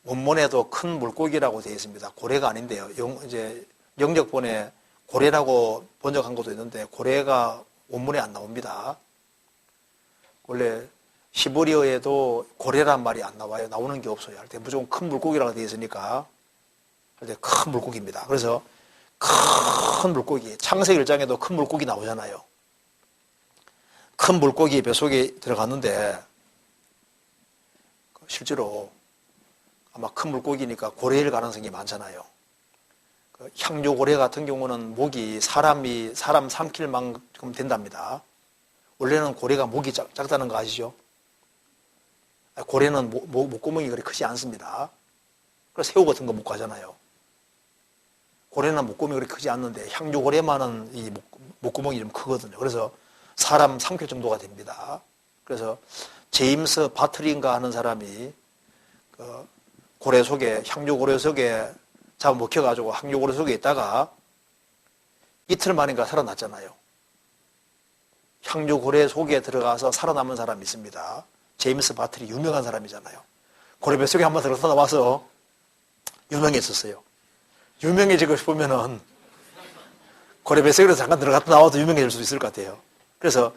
원문에도 큰 물고기라고 되어 있습니다. 고래가 아닌데요. 이제 영역본에 고래라고 번역한 것도 있는데 고래가 원문에 안 나옵니다. 원래 히브리어에도 고래란 말이 안 나와요. 나오는 게 없어요. 할 때 무조건 큰 물고기라고 되어 있으니까 할 때 큰 물고기입니다. 그래서 큰 물고기, 창세기 1장에도 큰 물고기 나오잖아요. 큰 물고기 뱃속에 들어갔는데 실제로 아마 큰 물고기니까 고래일 가능성이 많잖아요. 향유고래 같은 경우는 목이 사람 삼킬 만큼 된답니다. 원래는 고래가 목이 작다는 거 아시죠? 고래는 목구멍이 그렇게 크지 않습니다. 그래서 새우 같은 거 못 가잖아요. 고래는 목구멍이 그렇게 크지 않는데 향유고래만은 이 목구멍이 좀 크거든요. 그래서 사람 삼킬 정도가 됩니다. 그래서 제임스 바틀인가 하는 사람이 그 고래 속에, 향유고래 속에 잡아먹혀가지고 향유고래 속에 있다가 이틀 만인가 살아났잖아요. 향유고래 속에 들어가서 살아남은 사람이 있습니다. 제임스 바틀이 유명한 사람이잖아요. 고래 뱃속에 한번 들어서 나와서 유명했었어요. 유명해지고 싶으면은 고래 뱃속에 잠깐 들어갔다 나와도 유명해질 수 있을 것 같아요. 그래서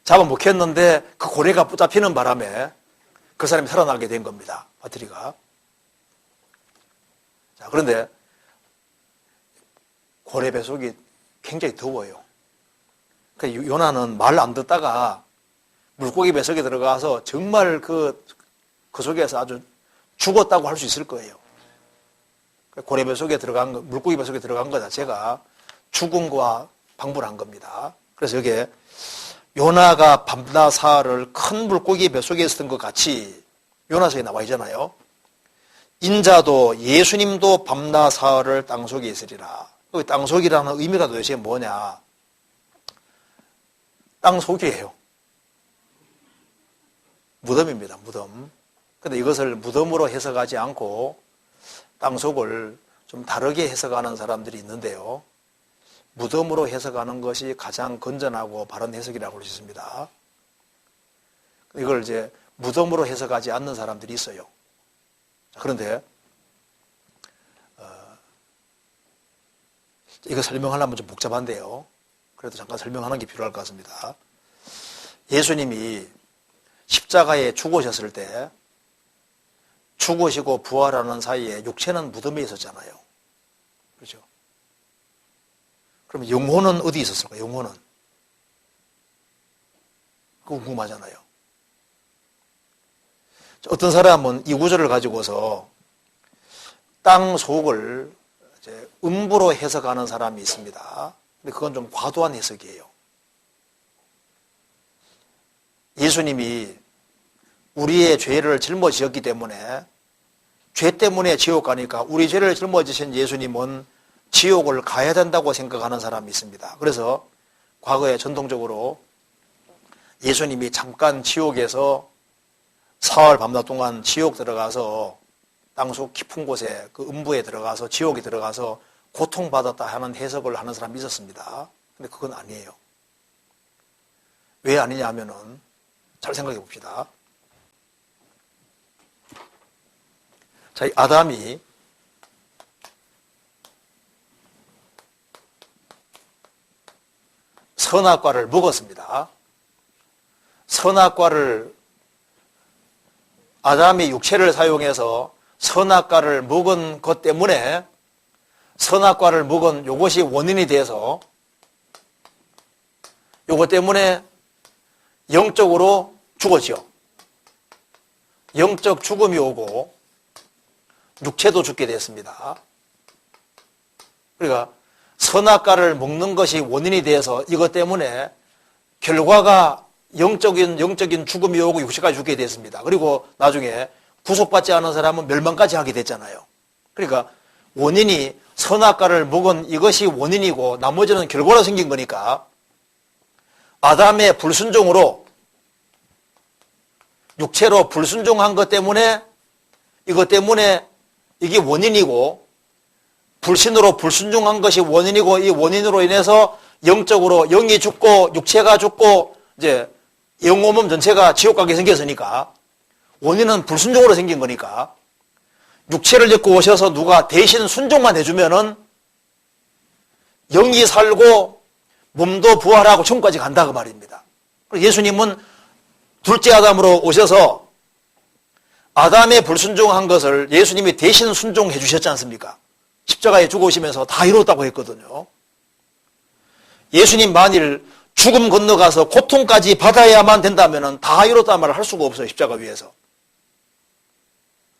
잡아먹혔는데 그 고래가 붙잡히는 바람에 그 사람이 살아나게 된 겁니다. 바트리가. 자, 그런데 고래 뱃속이 굉장히 더워요. 그러니까 요나는 말 안 듣다가 물고기 뱃속에 들어가서 정말 그 속에서 아주 죽었다고 할 수 있을 거예요. 고래 뱃속에 물고기 뱃속에 들어간 거 자체가 죽음과 방불한 겁니다. 그래서 여기에 요나가 밤낮 사흘을 큰 물고기 뱃속에 있었던 것 같이 요나서에 나와 있잖아요. 인자도 예수님도 밤낮 사흘을 땅속에 있으리라. 여기 땅속이라는 의미가 도대체 뭐냐? 땅속이에요. 무덤입니다. 무덤. 근데 이것을 무덤으로 해석하지 않고 땅속을 좀 다르게 해석하는 사람들이 있는데요. 무덤으로 해석하는 것이 가장 건전하고 바른 해석이라고 할 수 있습니다. 이걸 이제 무덤으로 해석하지 않는 사람들이 있어요. 그런데 이거 설명하려면 좀 복잡한데요. 그래도 잠깐 설명하는 게 필요할 것 같습니다. 예수님이 십자가에 죽으셨을 때 죽으시고 부활하는 사이에 육체는 무덤에 있었잖아요. 그렇죠? 그럼 영혼은 어디 있었을까요? 영혼은? 그거 궁금하잖아요. 어떤 사람은 이 구절을 가지고서 땅 속을 이제 음부로 해석하는 사람이 있습니다. 근데 그건 좀 과도한 해석이에요. 예수님이 우리의 죄를 짊어지셨기 때문에 죄 때문에 지옥 가니까 우리 죄를 짊어지신 예수님은 지옥을 가야 된다고 생각하는 사람이 있습니다. 그래서 과거에 전통적으로 예수님이 잠깐 지옥에서 사흘 밤낮 동안 지옥 들어가서 땅속 깊은 곳에 그 음부에 들어가서 지옥에 들어가서 고통받았다 하는 해석을 하는 사람이 있었습니다. 근데 그건 아니에요. 왜 아니냐 하면은 잘 생각해 봅시다. 자, 아담이 선악과를 먹었습니다. 선악과를 아담이 육체를 사용해서 선악과를 먹은 것 때문에 선악과를 먹은 요것이 원인이 돼서 요것 때문에 영적으로 죽었죠. 영적 죽음이 오고 육체도 죽게 됐습니다. 그러니까 선악과를 먹는 것이 원인이 돼서 이것 때문에 결과가 영적인 죽음이 오고 육체까지 죽게 됐습니다. 그리고 나중에 구속받지 않은 사람은 멸망까지 하게 됐잖아요. 그러니까 원인이 선악과를 먹은 이것이 원인이고 나머지는 결과로 생긴 거니까 아담의 불순종으로 육체로 불순종한 것 때문에 이것 때문에 이게 원인이고 불신으로 불순종한 것이 원인이고 이 원인으로 인해서 영적으로 영이 죽고 육체가 죽고 이제 영혼몸 전체가 지옥 가게 생겼으니까 원인은 불순종으로 생긴 거니까 육체를 입고 오셔서 누가 대신 순종만 해주면은 영이 살고 몸도 부활하고 천국까지 간다 그 말입니다. 예수님은 둘째 아담으로 오셔서 아담의 불순종한 것을 예수님이 대신 순종해 주셨지 않습니까? 십자가에 죽으시면서 다 이뤘다고 했거든요. 예수님 만일 죽음 건너가서 고통까지 받아야만 된다면 다 이뤘단 말을 할 수가 없어요. 십자가 위에서.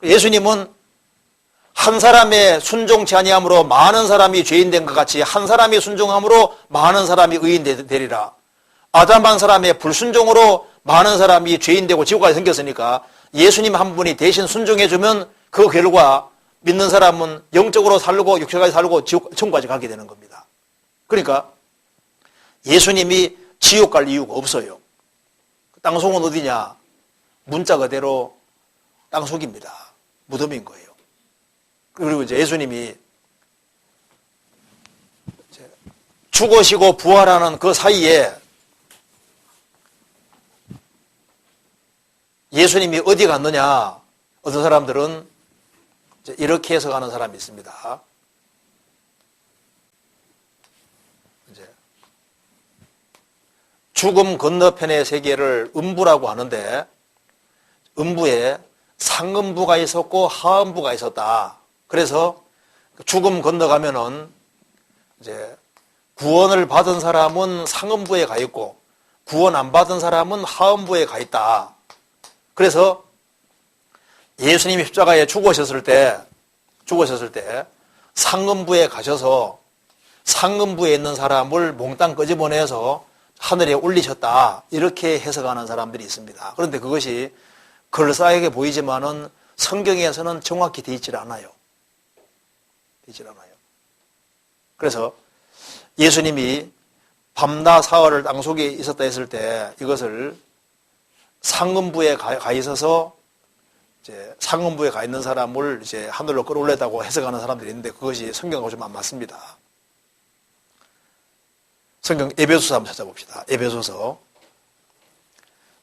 예수님은 한 사람의 순종치 아니함으로 많은 사람이 죄인 된 것 같이 한 사람이 순종함으로 많은 사람이 의인 되리라. 아담 한 사람의 불순종으로 많은 사람이 죄인 되고 지옥까지 생겼으니까 예수님 한 분이 대신 순종해주면 그 결과 믿는 사람은 영적으로 살고 육체까지 살고 천국까지 가게 되는 겁니다. 그러니까 예수님이 지옥 갈 이유가 없어요. 땅속은 어디냐? 문자 그대로 땅속입니다. 무덤인 거예요. 그리고 이제 예수님이 죽으시고 부활하는 그 사이에 예수님이 어디 갔느냐? 어떤 사람들은 이렇게 해석하는 사람이 있습니다. 이제 죽음 건너편의 세계를 음부라고 하는데 음부에 상음부가 있었고 하음부가 있었다. 그래서 죽음 건너가면은 이제 구원을 받은 사람은 상음부에 가 있고 구원 안 받은 사람은 하음부에 가 있다. 그래서 예수님이 십자가에 죽으셨을 때 상음부에 가셔서 상음부에 있는 사람을 몽땅 끄집어내서 하늘에 올리셨다. 이렇게 해석하는 사람들이 있습니다. 그런데 그것이 그럴싸하게 보이지만은 성경에서는 정확히 되어 있질 않아요. 그래서 예수님이 밤낮 사흘을 땅속에 있었다 했을 때 이것을 상음부에 가 있어서 이제 상음부에 가 있는 사람을 이제 하늘로 끌어올렸다고 해석하는 사람들이 있는데 그것이 성경하고 좀 안 맞습니다. 성경 에베소서 한번 찾아봅시다. 에베소서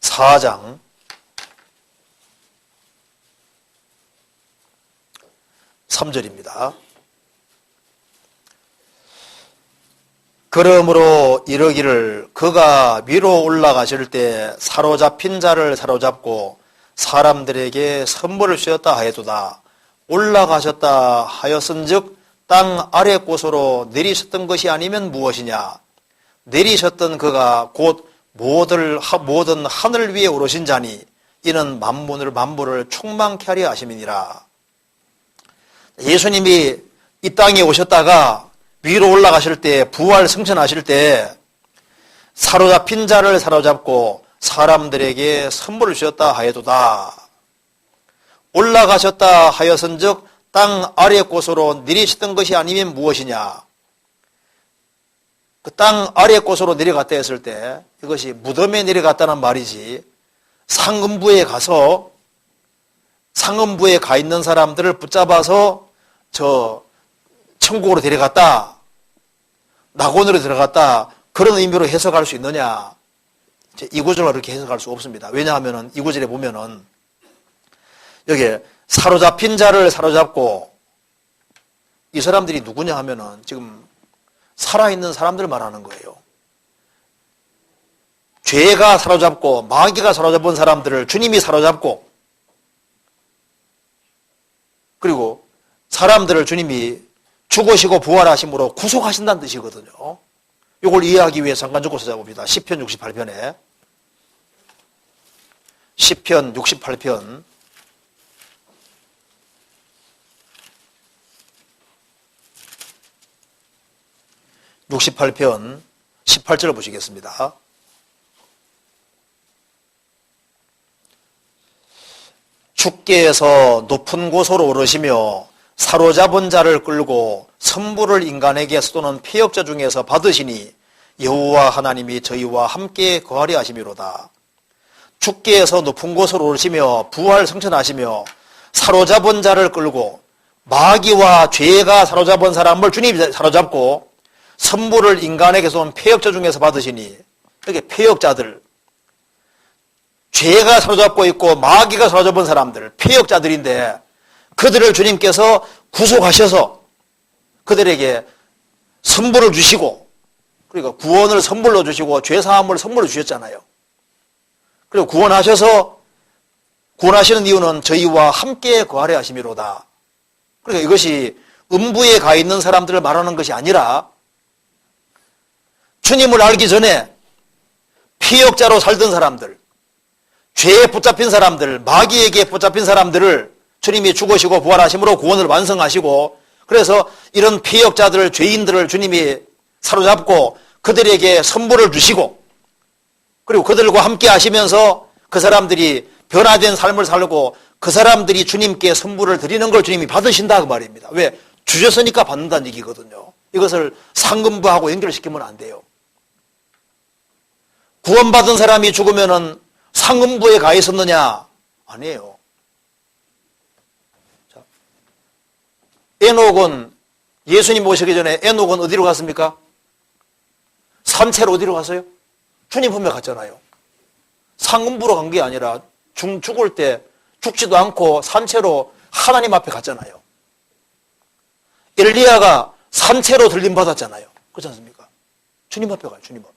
4장 3절입니다. 그러므로 이르기를 그가 위로 올라가실 때 사로잡힌 자를 사로잡고 사람들에게 선물을 주셨다 하여도다. 올라가셨다 하였은즉 땅 아래 곳으로 내리셨던 것이 아니면 무엇이냐. 내리셨던 그가 곧 모든 하늘 위에 오르신 자니 이는 만물을 충만케 하려 하심이니라. 예수님이 이 땅에 오셨다가 위로 올라가실 때 부활 승천하실 때 사로잡힌 자를 사로잡고 사람들에게 선물을 주셨다 하여도다. 올라가셨다 하였은즉 땅 아래 곳으로 내리셨던 것이 아니면 무엇이냐. 그 땅 아래 곳으로 내려갔다 했을 때 이것이 무덤에 내려갔다는 말이지 상음부에 가서 상음부에 가 있는 사람들을 붙잡아서 저 천국으로 데려갔다, 낙원으로 들어갔다 그런 의미로 해석할 수 있느냐. 이 구절로 그렇게 해석할 수 없습니다. 왜냐하면 이 구절에 보면은 여기 사로잡힌 자를 사로잡고 이 사람들이 누구냐 하면은 지금 살아있는 사람들 말하는 거예요. 죄가 사로잡고 마귀가 사로잡은 사람들을 주님이 사로잡고 그리고 사람들을 주님이 죽으시고 부활하심으로 구속하신다는 뜻이거든요. 이걸 이해하기 위해서 잠깐 적고 찾아봅니다. 시편 68편에 시편 68편 68편 18절을 보시겠습니다. 주께서 높은 곳으로 오르시며 사로잡은 자를 끌고 선물을 인간에게 쏘는 패역자 중에서 받으시니 여호와 하나님이 저희와 함께 거하려 하심이로다. 주께서 높은 곳으로 오르시며 부활 승천하시며 사로잡은 자를 끌고 마귀와 죄가 사로잡은 사람을 주님이 사로잡고 선물을 인간에게 쏜 패역자 중에서 받으시니 여기 패역자들 죄가 사로잡고 있고 마귀가 사로잡은 사람들, 폐역자들인데 그들을 주님께서 구속하셔서 그들에게 선물을 주시고, 그러니까 구원을 선물로 주시고 죄사함을 선물로 주셨잖아요. 그리고 구원하시는 이유는 저희와 함께 거하려 하심이로다. 그러니까 이것이 음부에 가 있는 사람들을 말하는 것이 아니라 주님을 알기 전에 피역자로 살던 사람들, 죄에 붙잡힌 사람들, 마귀에게 붙잡힌 사람들을 주님이 죽으시고 부활하심으로 구원을 완성하시고, 그래서 이런 피역자들, 죄인들을 주님이 사로잡고 그들에게 선물을 주시고, 그리고 그들과 함께 하시면서 그 사람들이 변화된 삶을 살고 그 사람들이 주님께 선물을 드리는 걸 주님이 받으신다 그 말입니다. 왜? 주셨으니까 받는다는 얘기거든요. 이것을 상금부하고 연결시키면 안 돼요. 구원받은 사람이 죽으면은 상금부에 가 있었느냐? 아니에요. 자, 에녹은 예수님 오시기 전에 에녹은 어디로 갔습니까? 산채로 어디로 갔어요? 주님 품에 갔잖아요. 상금부로 간 게 아니라 죽을 때 죽지도 않고 산채로 하나님 앞에 갔잖아요. 엘리야가 산채로 들림 받았잖아요. 그렇지 않습니까? 주님 앞에 가요. 주님 앞에.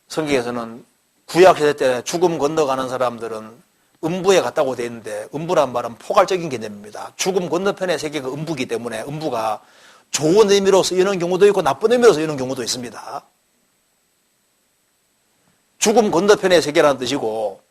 성경에서는 구약시대 때 죽음 건너가는 사람들은 음부에 갔다고 되어 있는데, 음부란 말은 포괄적인 개념입니다. 죽음 건너편의 세계가 음부이기 때문에 음부가 좋은 의미로 쓰이는 경우도 있고 나쁜 의미로 쓰이는 경우도 있습니다. 죽음 건너편의 세계라는 뜻이고,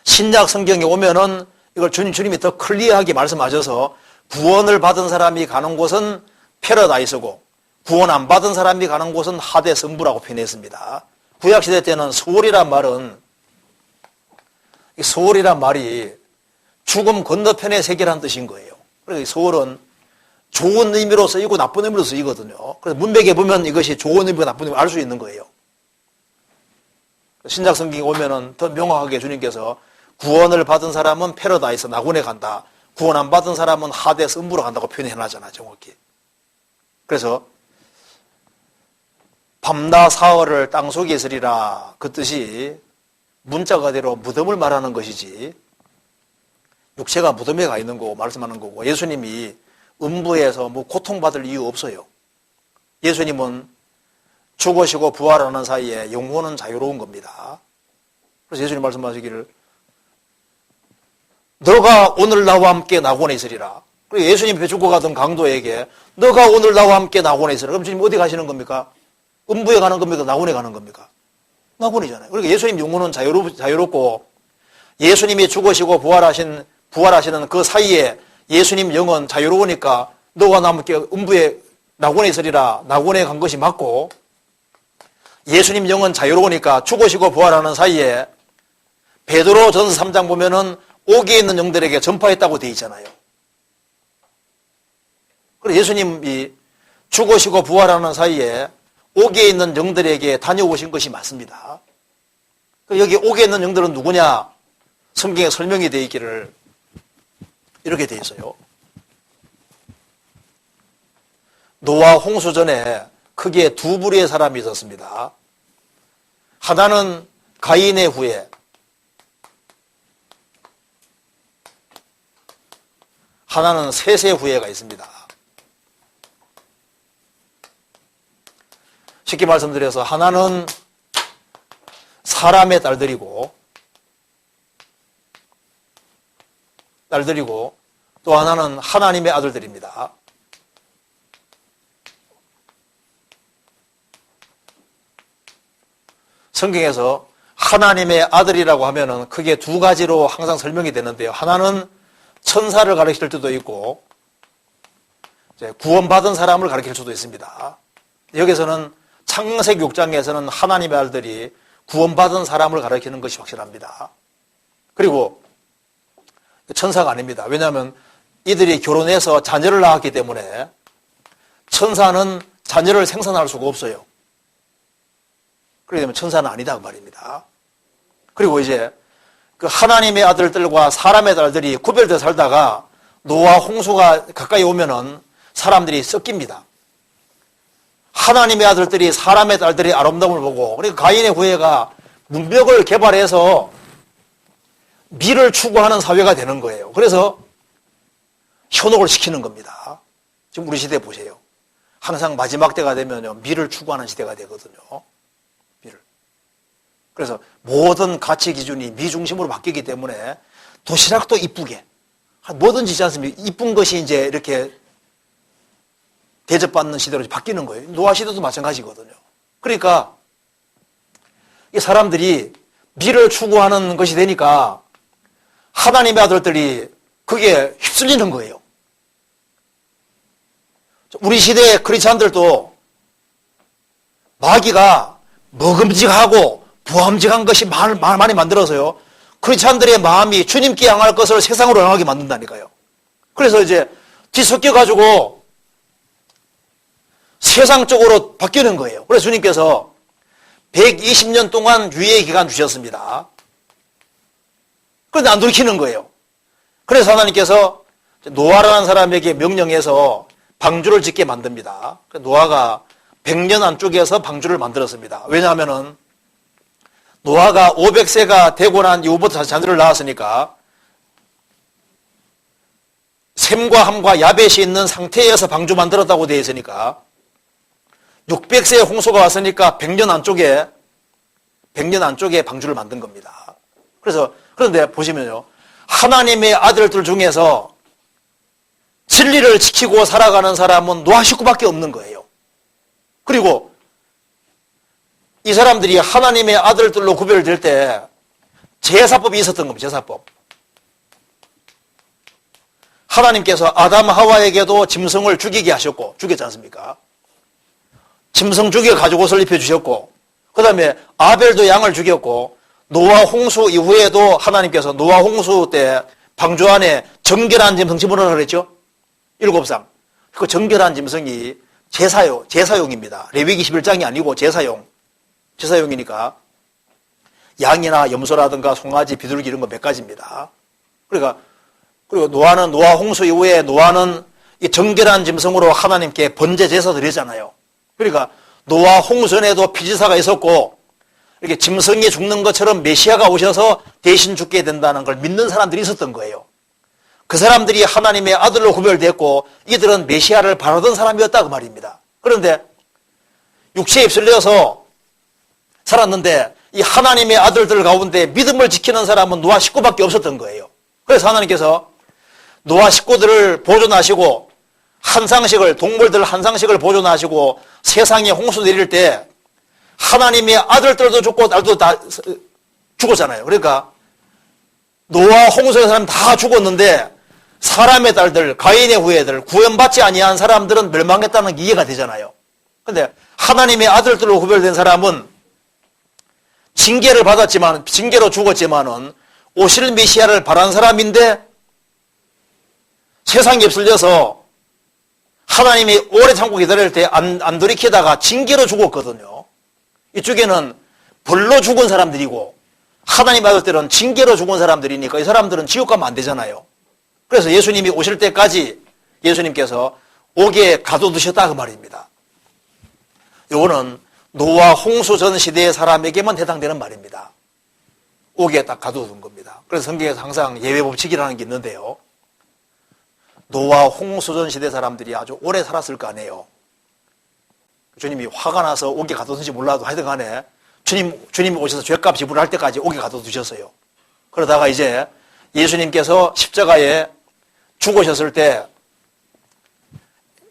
신약 성경에 오면은 이걸 주님이 더 클리어하게 말씀하셔서 구원을 받은 사람이 가는 곳은 패러다이스고 구원 안 받은 사람이 가는 곳은 하데스 음부라고 표현했습니다. 구약시대 때는 소울이란 말이 죽음 건너편의 세계라는 뜻인 거예요. 그래서 소울은 좋은 의미로 쓰이고 나쁜 의미로 쓰이거든요. 그래서 문맥에 보면 이것이 좋은 의미가 나쁜 의미를 알 수 있는 거예요. 신약 성경에 오면은 더 명확하게 주님께서 구원을 받은 사람은 패러다이스 낙원에 간다. 구원 안 받은 사람은 하데스 음부로 간다고 표현해놨잖아요. 정확히. 그래서 밤낮 사흘을 땅속에 있으리라, 그 뜻이 문자 그대로 무덤을 말하는 것이지 육체가 무덤에 가 있는 거고 말씀하는 거고, 예수님이 음부에서 뭐 고통받을 이유 없어요. 예수님은 죽으시고 부활하는 사이에 영혼은 자유로운 겁니다. 그래서 예수님 말씀하시기를 너가 오늘 나와 함께 낙원에 있으리라. 그리고 예수님이 죽어가던 강도에게 너가 오늘 나와 함께 낙원에 있으리라. 그럼 주님 어디 가시는 겁니까? 음부에 가는 겁니까? 낙원에 가는 겁니까? 낙원이잖아요. 그러니까 예수님 영혼은 자유롭고 예수님이 죽으시고 부활하시는 그 사이에 예수님 영은 자유로우니까 너와 나 함께 음부에 낙원에 있으리라. 낙원에 간 것이 맞고, 예수님 영은 자유로우니까 죽으시고 부활하는 사이에 베드로 전서 3장 보면은 옥에 있는 영들에게 전파했다고 되어 있잖아요. 그래서 예수님이 죽으시고 부활하는 사이에 옥에 있는 영들에게 다녀오신 것이 맞습니다. 여기 옥에 있는 영들은 누구냐? 성경에 설명이 되어 있기를 이렇게 되어 있어요. 노아 홍수 전에 크게 두 부류의 사람이 있었습니다. 하나는 가인의 후예, 하나는 셋의 후예가 있습니다. 쉽게 말씀드려서 하나는 사람의 딸들이고 또 하나는 하나님의 아들들입니다. 성경에서 하나님의 아들이라고 하면은 크게 두 가지로 항상 설명이 되는데요. 하나는 천사를 가리킬 때도 있고 구원받은 사람을 가리킬 수도 있습니다. 여기서는 창세기 6장에서는 하나님의 아들들이 구원받은 사람을 가리키는 것이 확실합니다. 그리고 천사가 아닙니다. 왜냐하면 이들이 결혼해서 자녀를 낳았기 때문에 천사는 자녀를 생산할 수가 없어요. 그렇기 때문에 천사는 아니다 그 말입니다. 그리고 이제 그 하나님의 아들들과 사람의 아들들이 구별되어 살다가 노아 홍수가 가까이 오면은 사람들이 섞입니다. 하나님의 아들들이 사람의 딸들의 아름다움을 보고, 그러니까 가인의 후예가 문명을 개발해서 미를 추구하는 사회가 되는 거예요. 그래서 현혹을 시키는 겁니다. 지금 우리 시대 보세요. 항상 마지막 때가 되면요, 미를 추구하는 시대가 되거든요. 미를. 그래서 모든 가치 기준이 미 중심으로 바뀌기 때문에 도시락도 이쁘게, 뭐든지 있지 않습니까? 이쁜 것이 이제 이렇게 대접받는 시대로 바뀌는 거예요. 노아 시대도 마찬가지거든요. 그러니까 이 사람들이 미를 추구하는 것이 되니까 하나님의 아들들이 그게 휩쓸리는 거예요. 우리 시대의 크리스찬들도 마귀가 먹음직하고 부함직한 것이 많이 만들어서요, 크리스찬들의 마음이 주님께 향할 것을 세상으로 향하게 만든다니까요. 그래서 이제 뒤섞여가지고 세상 쪽으로 바뀌는 거예요. 그래서 주님께서 120년 동안 유예 기간 주셨습니다. 그런데 안 돌이키는 거예요. 그래서 하나님께서 노아라는 사람에게 명령해서 방주를 짓게 만듭니다. 노아가 100년 안쪽에서 방주를 만들었습니다. 왜냐하면은 노아가 500세가 되고 난 이후부터 자녀를 낳았으니까 셈과 함과 야벳이 있는 상태에서 방주 만들었다고 되어 있으니까 600세의 홍수가 왔으니까 100년 안쪽에 방주를 만든 겁니다. 그런데 보시면요, 하나님의 아들들 중에서 진리를 지키고 살아가는 사람은 노아 식구밖에 없는 거예요. 그리고 이 사람들이 하나님의 아들들로 구별될 때 제사법이 있었던 겁니다. 제사법. 하나님께서 아담 하와에게도 짐승을 죽이게 하셨고, 죽였지 않습니까? 짐승 죽여 가지고 설립해 주셨고, 그 다음에 아벨도 양을 죽였고, 노아 홍수 이후에도 하나님께서 노아 홍수 때 방주 안에 정결한 짐승 집어넣으라고 그랬죠? 7상. 그 정결한 짐승이 제사용입니다. 레위기 11장이 아니고 제사용이니까 양이나 염소라든가 송아지, 비둘기 이런 거 몇 가지입니다. 그리고 노아는 노아 홍수 이후에 노아는 이 정결한 짐승으로 하나님께 번제 제사 드리잖아요. 그러니까 노아 홍수 전에도 피지사가 있었고, 이렇게 짐승이 죽는 것처럼 메시아가 오셔서 대신 죽게 된다는 걸 믿는 사람들이 있었던 거예요. 그 사람들이 하나님의 아들로 구별됐고, 이들은 메시아를 바라던 사람이었다 그 말입니다. 그런데 육체에 휩쓸려서 살았는데 이 하나님의 아들들 가운데 믿음을 지키는 사람은 노아 식구밖에 없었던 거예요. 그래서 하나님께서 노아 식구들을 보존하시고 동물들 한상식을 보존하시고 세상에 홍수 내릴 때 하나님의 아들들도 죽고 딸도 다 죽었잖아요. 그러니까 노아 홍수의 사람 다 죽었는데 사람의 딸들, 가인의 후예들, 구원받지 아니한 사람들은 멸망했다는 게 이해가 되잖아요. 그런데 하나님의 아들들로 구별된 사람은 징계로 죽었지만은 오실 메시아를 바란 사람인데 세상에 휩쓸려서 하나님이 오래 참고 기다릴 때 안 돌이키다가 징계로 죽었거든요. 이쪽에는 벌로 죽은 사람들이고 하나님 아들들은 징계로 죽은 사람들이니까 이 사람들은 지옥 가면 안 되잖아요. 그래서 예수님이 오실 때까지 예수님께서 옥에 가둬두셨다 그 말입니다. 이거는 노아 홍수 전 시대의 사람에게만 해당되는 말입니다. 옥에 딱 가둬둔 겁니다. 그래서 성경에서 항상 예외 법칙이라는 게 있는데요. 노아 홍수 전 시대 사람들이 아주 오래 살았을 거 아니에요. 주님이 화가 나서 옥에 가둬둔지 몰라도 하여튼 간에 주님이 오셔서 죄값 지불할 때까지 옥에 가둬두셨어요. 그러다가 이제 예수님께서 십자가에 죽으셨을 때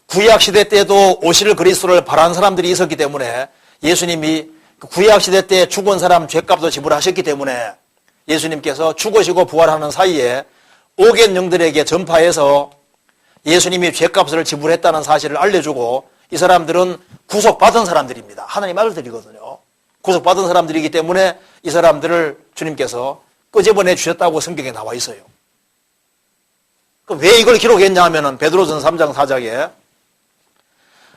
구약시대 때도 오실 그리스도를 바란 사람들이 있었기 때문에 예수님이 구약시대 때 죽은 사람 죄값도 지불하셨기 때문에 예수님께서 죽으시고 부활하는 사이에 옥의 영들에게 전파해서 예수님이 죄값을 지불했다는 사실을 알려주고 이 사람들은 구속받은 사람들입니다. 하나님 아들들이거든요. 구속받은 사람들이기 때문에 이 사람들을 주님께서 끄집어내 주셨다고 성경에 나와 있어요. 왜 이걸 기록했냐 하면은 베드로전서 3장 4장에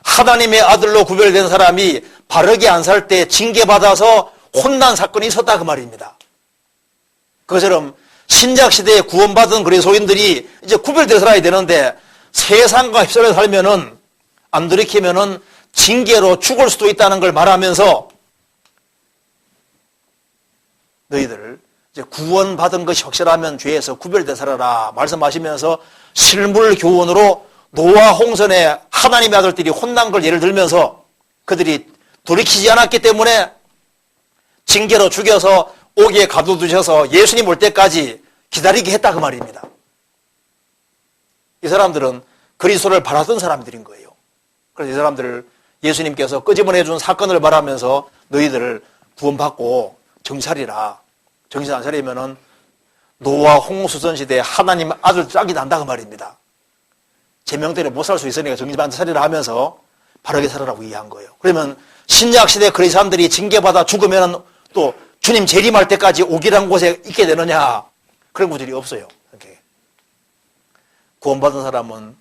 하나님의 아들로 구별된 사람이 바르게 안 살 때 징계받아서 혼난 사건이 있었다 그 말입니다. 그것처럼 신약시대에 구원받은 그리스도인들이 이제 구별돼서 살아야 되는데 세상과 휩쓸려 살면은 안 돌이키면은 징계로 죽을 수도 있다는 걸 말하면서 너희들 이제 구원받은 것이 확실하면 죄에서 구별돼 살아라 말씀하시면서 실물 교훈으로 노아 홍선의 하나님의 아들들이 혼난 걸 예를 들면서 그들이 돌이키지 않았기 때문에 징계로 죽여서 옥에 가둬두셔서 예수님 올 때까지 기다리게 했다 그 말입니다. 이 사람들은 그리스도를 바라던 사람들인 거예요. 그래서 이 사람들을 예수님께서 끄집어내 준 사건을 말하면서 너희들을 구원받고 정찰이라. 정신 안 차리면은 노아 홍수전 시대에 하나님 아들 짝이 난다 그 말입니다. 제명대로 못 살 수 있으니까 정신 안 차리라 하면서 바르게 살아라고 이해한 거예요. 그러면 신약 시대 그리스도인들이 징계받아 죽으면 또 주님 재림할 때까지 오기란 곳에 있게 되느냐? 그런 구절이 없어요. 이렇게. 구원받은 사람은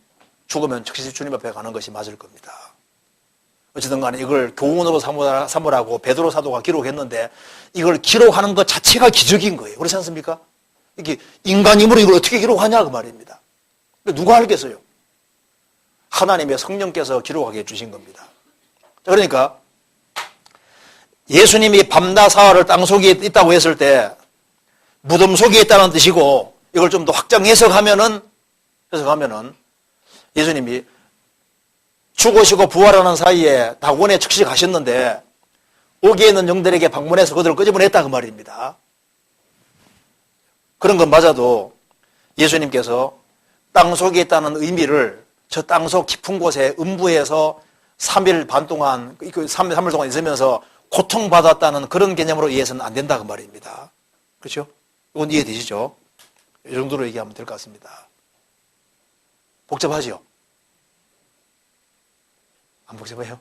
죽으면 즉시 주님 앞에 가는 것이 맞을 겁니다. 어쨌든 간에 이걸 교훈으로 삼으라고 베드로 사도가 기록했는데 이걸 기록하는 것 자체가 기적인 거예요. 그렇지 않습니까? 이게 인간 힘으로 이걸 어떻게 기록하냐 그 말입니다. 누가 알겠어요? 하나님의 성령께서 기록하게 해주신 겁니다. 그러니까 예수님이 밤낮 사흘을 땅속에 있다고 했을 때 무덤 속에 있다는 뜻이고 이걸 좀 더 확장 해석하면은 예수님이 죽으시고 부활하는 사이에 낙원에 즉시 가셨는데 옥에 있는 영들에게 방문해서 그들을 끄집어냈다 그 말입니다. 그런 건 맞아도 예수님께서 땅속에 있다는 의미를 저 땅속 깊은 곳에 음부에서 3일 반 동안 3일 동안 있으면서 고통받았다는 그런 개념으로 이해해서는 안 된다 그 말입니다. 그렇죠? 이건 이해되시죠? 이 정도로 얘기하면 될 것 같습니다. 복잡하죠? 안 복잡해요?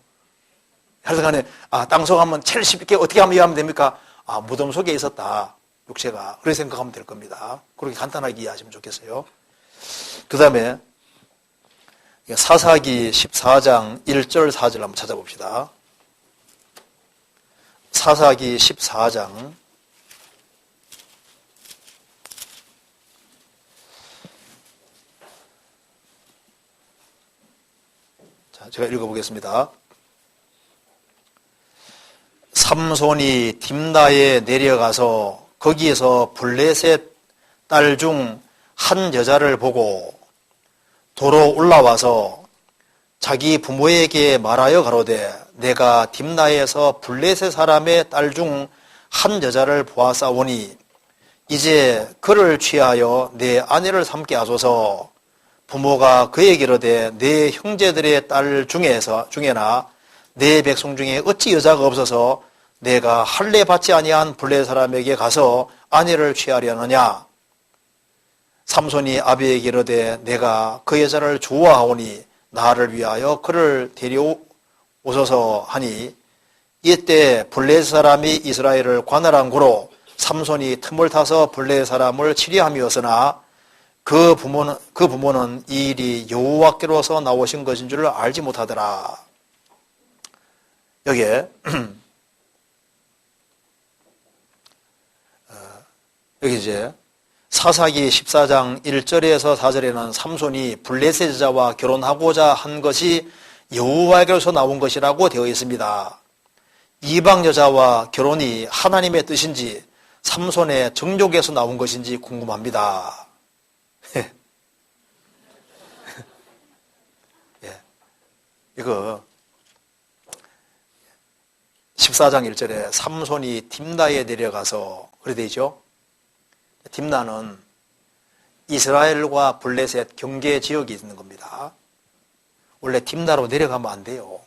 하여튼간에 땅속 하면 제일 쉽게 어떻게 하면 이해하면 됩니까? 무덤 속에 있었다 육체가. 그렇게 생각하면 될 겁니다. 그렇게 간단하게 이해하시면 좋겠어요. 그 다음에 사사기 14장 1절 4절 한번 찾아봅시다. 사사기 14장 자, 제가 읽어보겠습니다. 삼손이 딥나에 내려가서 거기에서 블레셋 딸 중 한 여자를 보고 도로 올라와서 자기 부모에게 말하여 가로되 내가 딥나에서 블레셋 사람의 딸 중 한 여자를 보았사오니 이제 그를 취하여 내 아내를 삼게 하소서. 부모가 그에게 이르되 내 형제들의 딸 중에나 내 백성 중에 어찌 여자가 없어서 내가 할례 받지 아니한 블레셋 사람에게 가서 아내를 취하려느냐. 삼손이 아비에게 이르되 내가 그 여자를 좋아하오니 나를 위하여 그를 데려오소서 하니 이때 블레셋 사람이 이스라엘을 관할한 고로 삼손이 틈을 타서 블레셋 사람을 치리함이었으나 그 부모는 이 일이 여호와께로서 나오신 것인 줄 알지 못하더라. 여기에 여기 이제 사사기 14장 1절에서 4절에는 삼손이 블레셋 여자와 결혼하고자 한 것이 여호와께로서 나온 것이라고 되어 있습니다. 이방 여자와 결혼이 하나님의 뜻인지 삼손의 정욕에서 나온 것인지 궁금합니다. 예. 이거 14장 1절에 삼손이 딥나에 내려가서 그래 되죠. 딥나는 이스라엘과 블레셋 경계 지역이 있는 겁니다. 원래 딥나로 내려가면 안 돼요.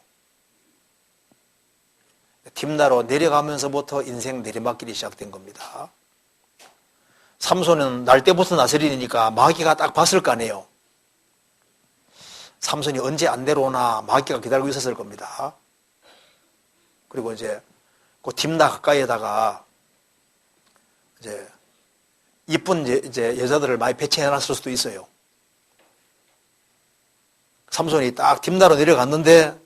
딥나로 내려가면서부터 인생 내리막길이 시작된 겁니다. 삼손은 날 때부터 나서리니까 마귀가 딱 봤을 거 아니에요. 삼손이 언제 안 내려오나 마귀가 기다리고 있었을 겁니다. 그리고 이제 그 딥나 가까이에다가 이제 이쁜 이제 여자들을 많이 배치해놨을 수도 있어요. 삼손이 딱 딥나로 내려갔는데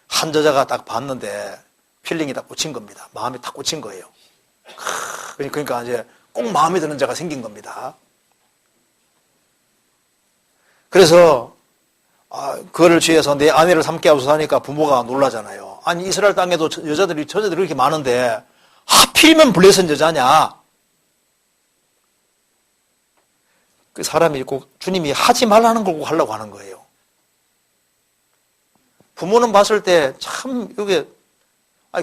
한 여자가 딱 봤는데 필링이 딱 꽂힌 겁니다. 마음이 딱 꽂힌 거예요. 그러니까 이제 꼭 마음에 드는 자가 생긴 겁니다. 그래서 그거를 취해서 내 아내를 삼게 하고서 사니까 부모가 놀라잖아요. 아니 이스라엘 땅에도 여자들이 처제들이 그렇게 많은데 하필이면 블레셋 여자냐? 그 사람이 꼭 주님이 하지 말라는 걸 꼭 하려고 하는 거예요. 부모는 봤을 때 참 이게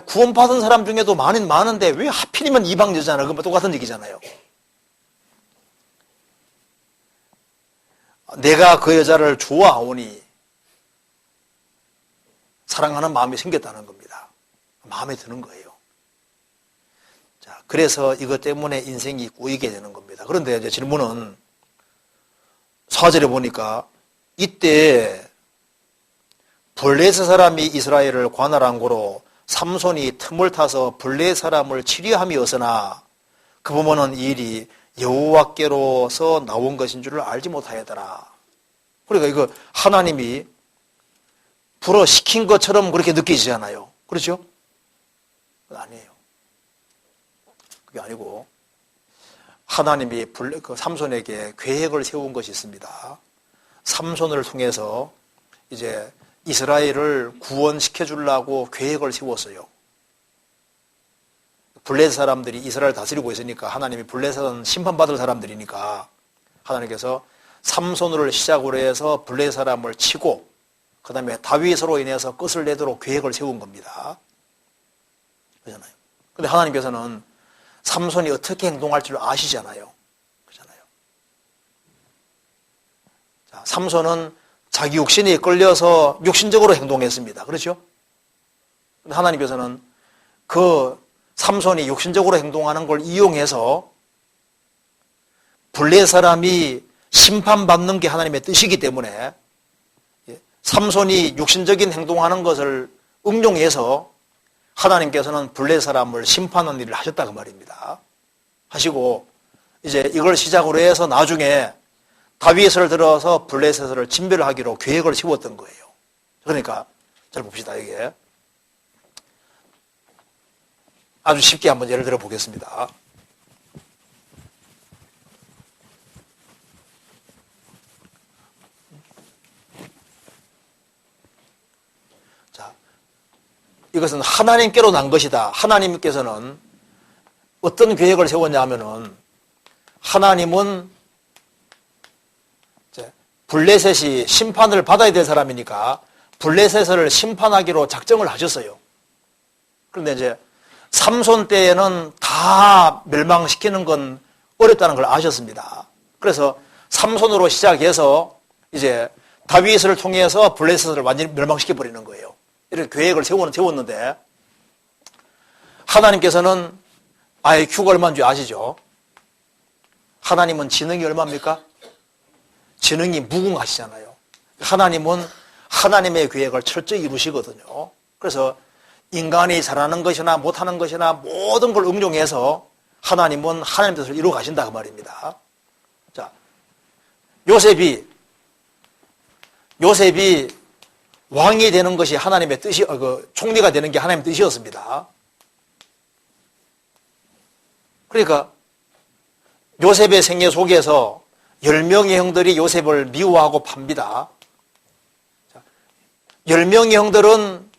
구원받은 사람 중에도 많은데 왜 하필이면 이방 여자나? 그건 똑같은 얘기잖아요. 내가 그 여자를 좋아하오니 사랑하는 마음이 생겼다는 겁니다. 마음에 드는 거예요. 자, 그래서 이것 때문에 인생이 꼬이게 되는 겁니다. 그런데 이제 질문은 4절에 보니까 이때 블레셋 사람이 이스라엘을 관할한 고로 삼손이 틈을 타서 블레셋 사람을 치료함이었으나 그 부모는 이 일이 여호와께로서 나온 것인 줄을 알지 못하였더라. 그러니까 이거 하나님이 불어 시킨 것처럼 그렇게 느끼지않아요. 그렇죠? 아니에요. 그게 아니고 하나님이 삼손에게 계획을 세운 것이 있습니다. 삼손을 통해서 이제 이스라엘을 구원시켜 주려고 계획을 세웠어요. 블레셋 사람들이 이스라엘을 다스리고 있으니까 하나님이 블레셋은 심판받을 사람들이니까 하나님께서 삼손을 시작으로 해서 블레셋 사람을 치고 그 다음에 다윗으로 인해서 끝을 내도록 계획을 세운 겁니다. 그렇잖아요. 근데 하나님께서는 삼손이 어떻게 행동할 줄 아시잖아요. 그렇잖아요. 자, 삼손은 자기 육신에 끌려서 육신적으로 행동했습니다. 그렇죠? 근데 하나님께서는 그 삼손이 육신적으로 행동하는 걸 이용해서 블레셋 사람이 심판받는 게 하나님의 뜻이기 때문에 삼손이 육신적인 행동하는 것을 응용해서 하나님께서는 블레셋 사람을 심판하는 일을 하셨다 그 말입니다. 하시고 이제 이걸 시작으로 해서 나중에 다윗을 들어서 블레셋을 진멸하기로 계획을 세웠던 거예요. 그러니까 잘 봅시다. 이게 아주 쉽게 한번 예를 들어 보겠습니다. 자, 이것은 하나님께로 난 것이다. 하나님께서는 어떤 계획을 세웠냐 하면은 하나님은 블레셋이 심판을 받아야 될 사람이니까 블레셋을 심판하기로 작정을 하셨어요. 그런데 이제 삼손 때에는 다 멸망시키는 건 어렵다는 걸 아셨습니다. 그래서 삼손으로 시작해서 이제 다윗을 통해서 블레셋을 완전히 멸망시켜 버리는 거예요. 이렇게 계획을 세웠는데 하나님께서는 IQ가 얼마인 줄 아시죠? 하나님은 지능이 얼마입니까? 지능이 무궁하시잖아요. 하나님은 하나님의 계획을 철저히 이루시거든요. 그래서 인간이 잘하는 것이나 못하는 것이나 모든 걸 응용해서 하나님은 하나님의 뜻을 이루어 가신다 그 말입니다. 자, 요셉이 왕이 되는 것이 하나님의 뜻이, 총리가 되는 게 하나님의 뜻이었습니다. 그러니까 요셉의 생애 속에서 10명의 형들이 요셉을 미워하고 팝니다. 10명의 형들은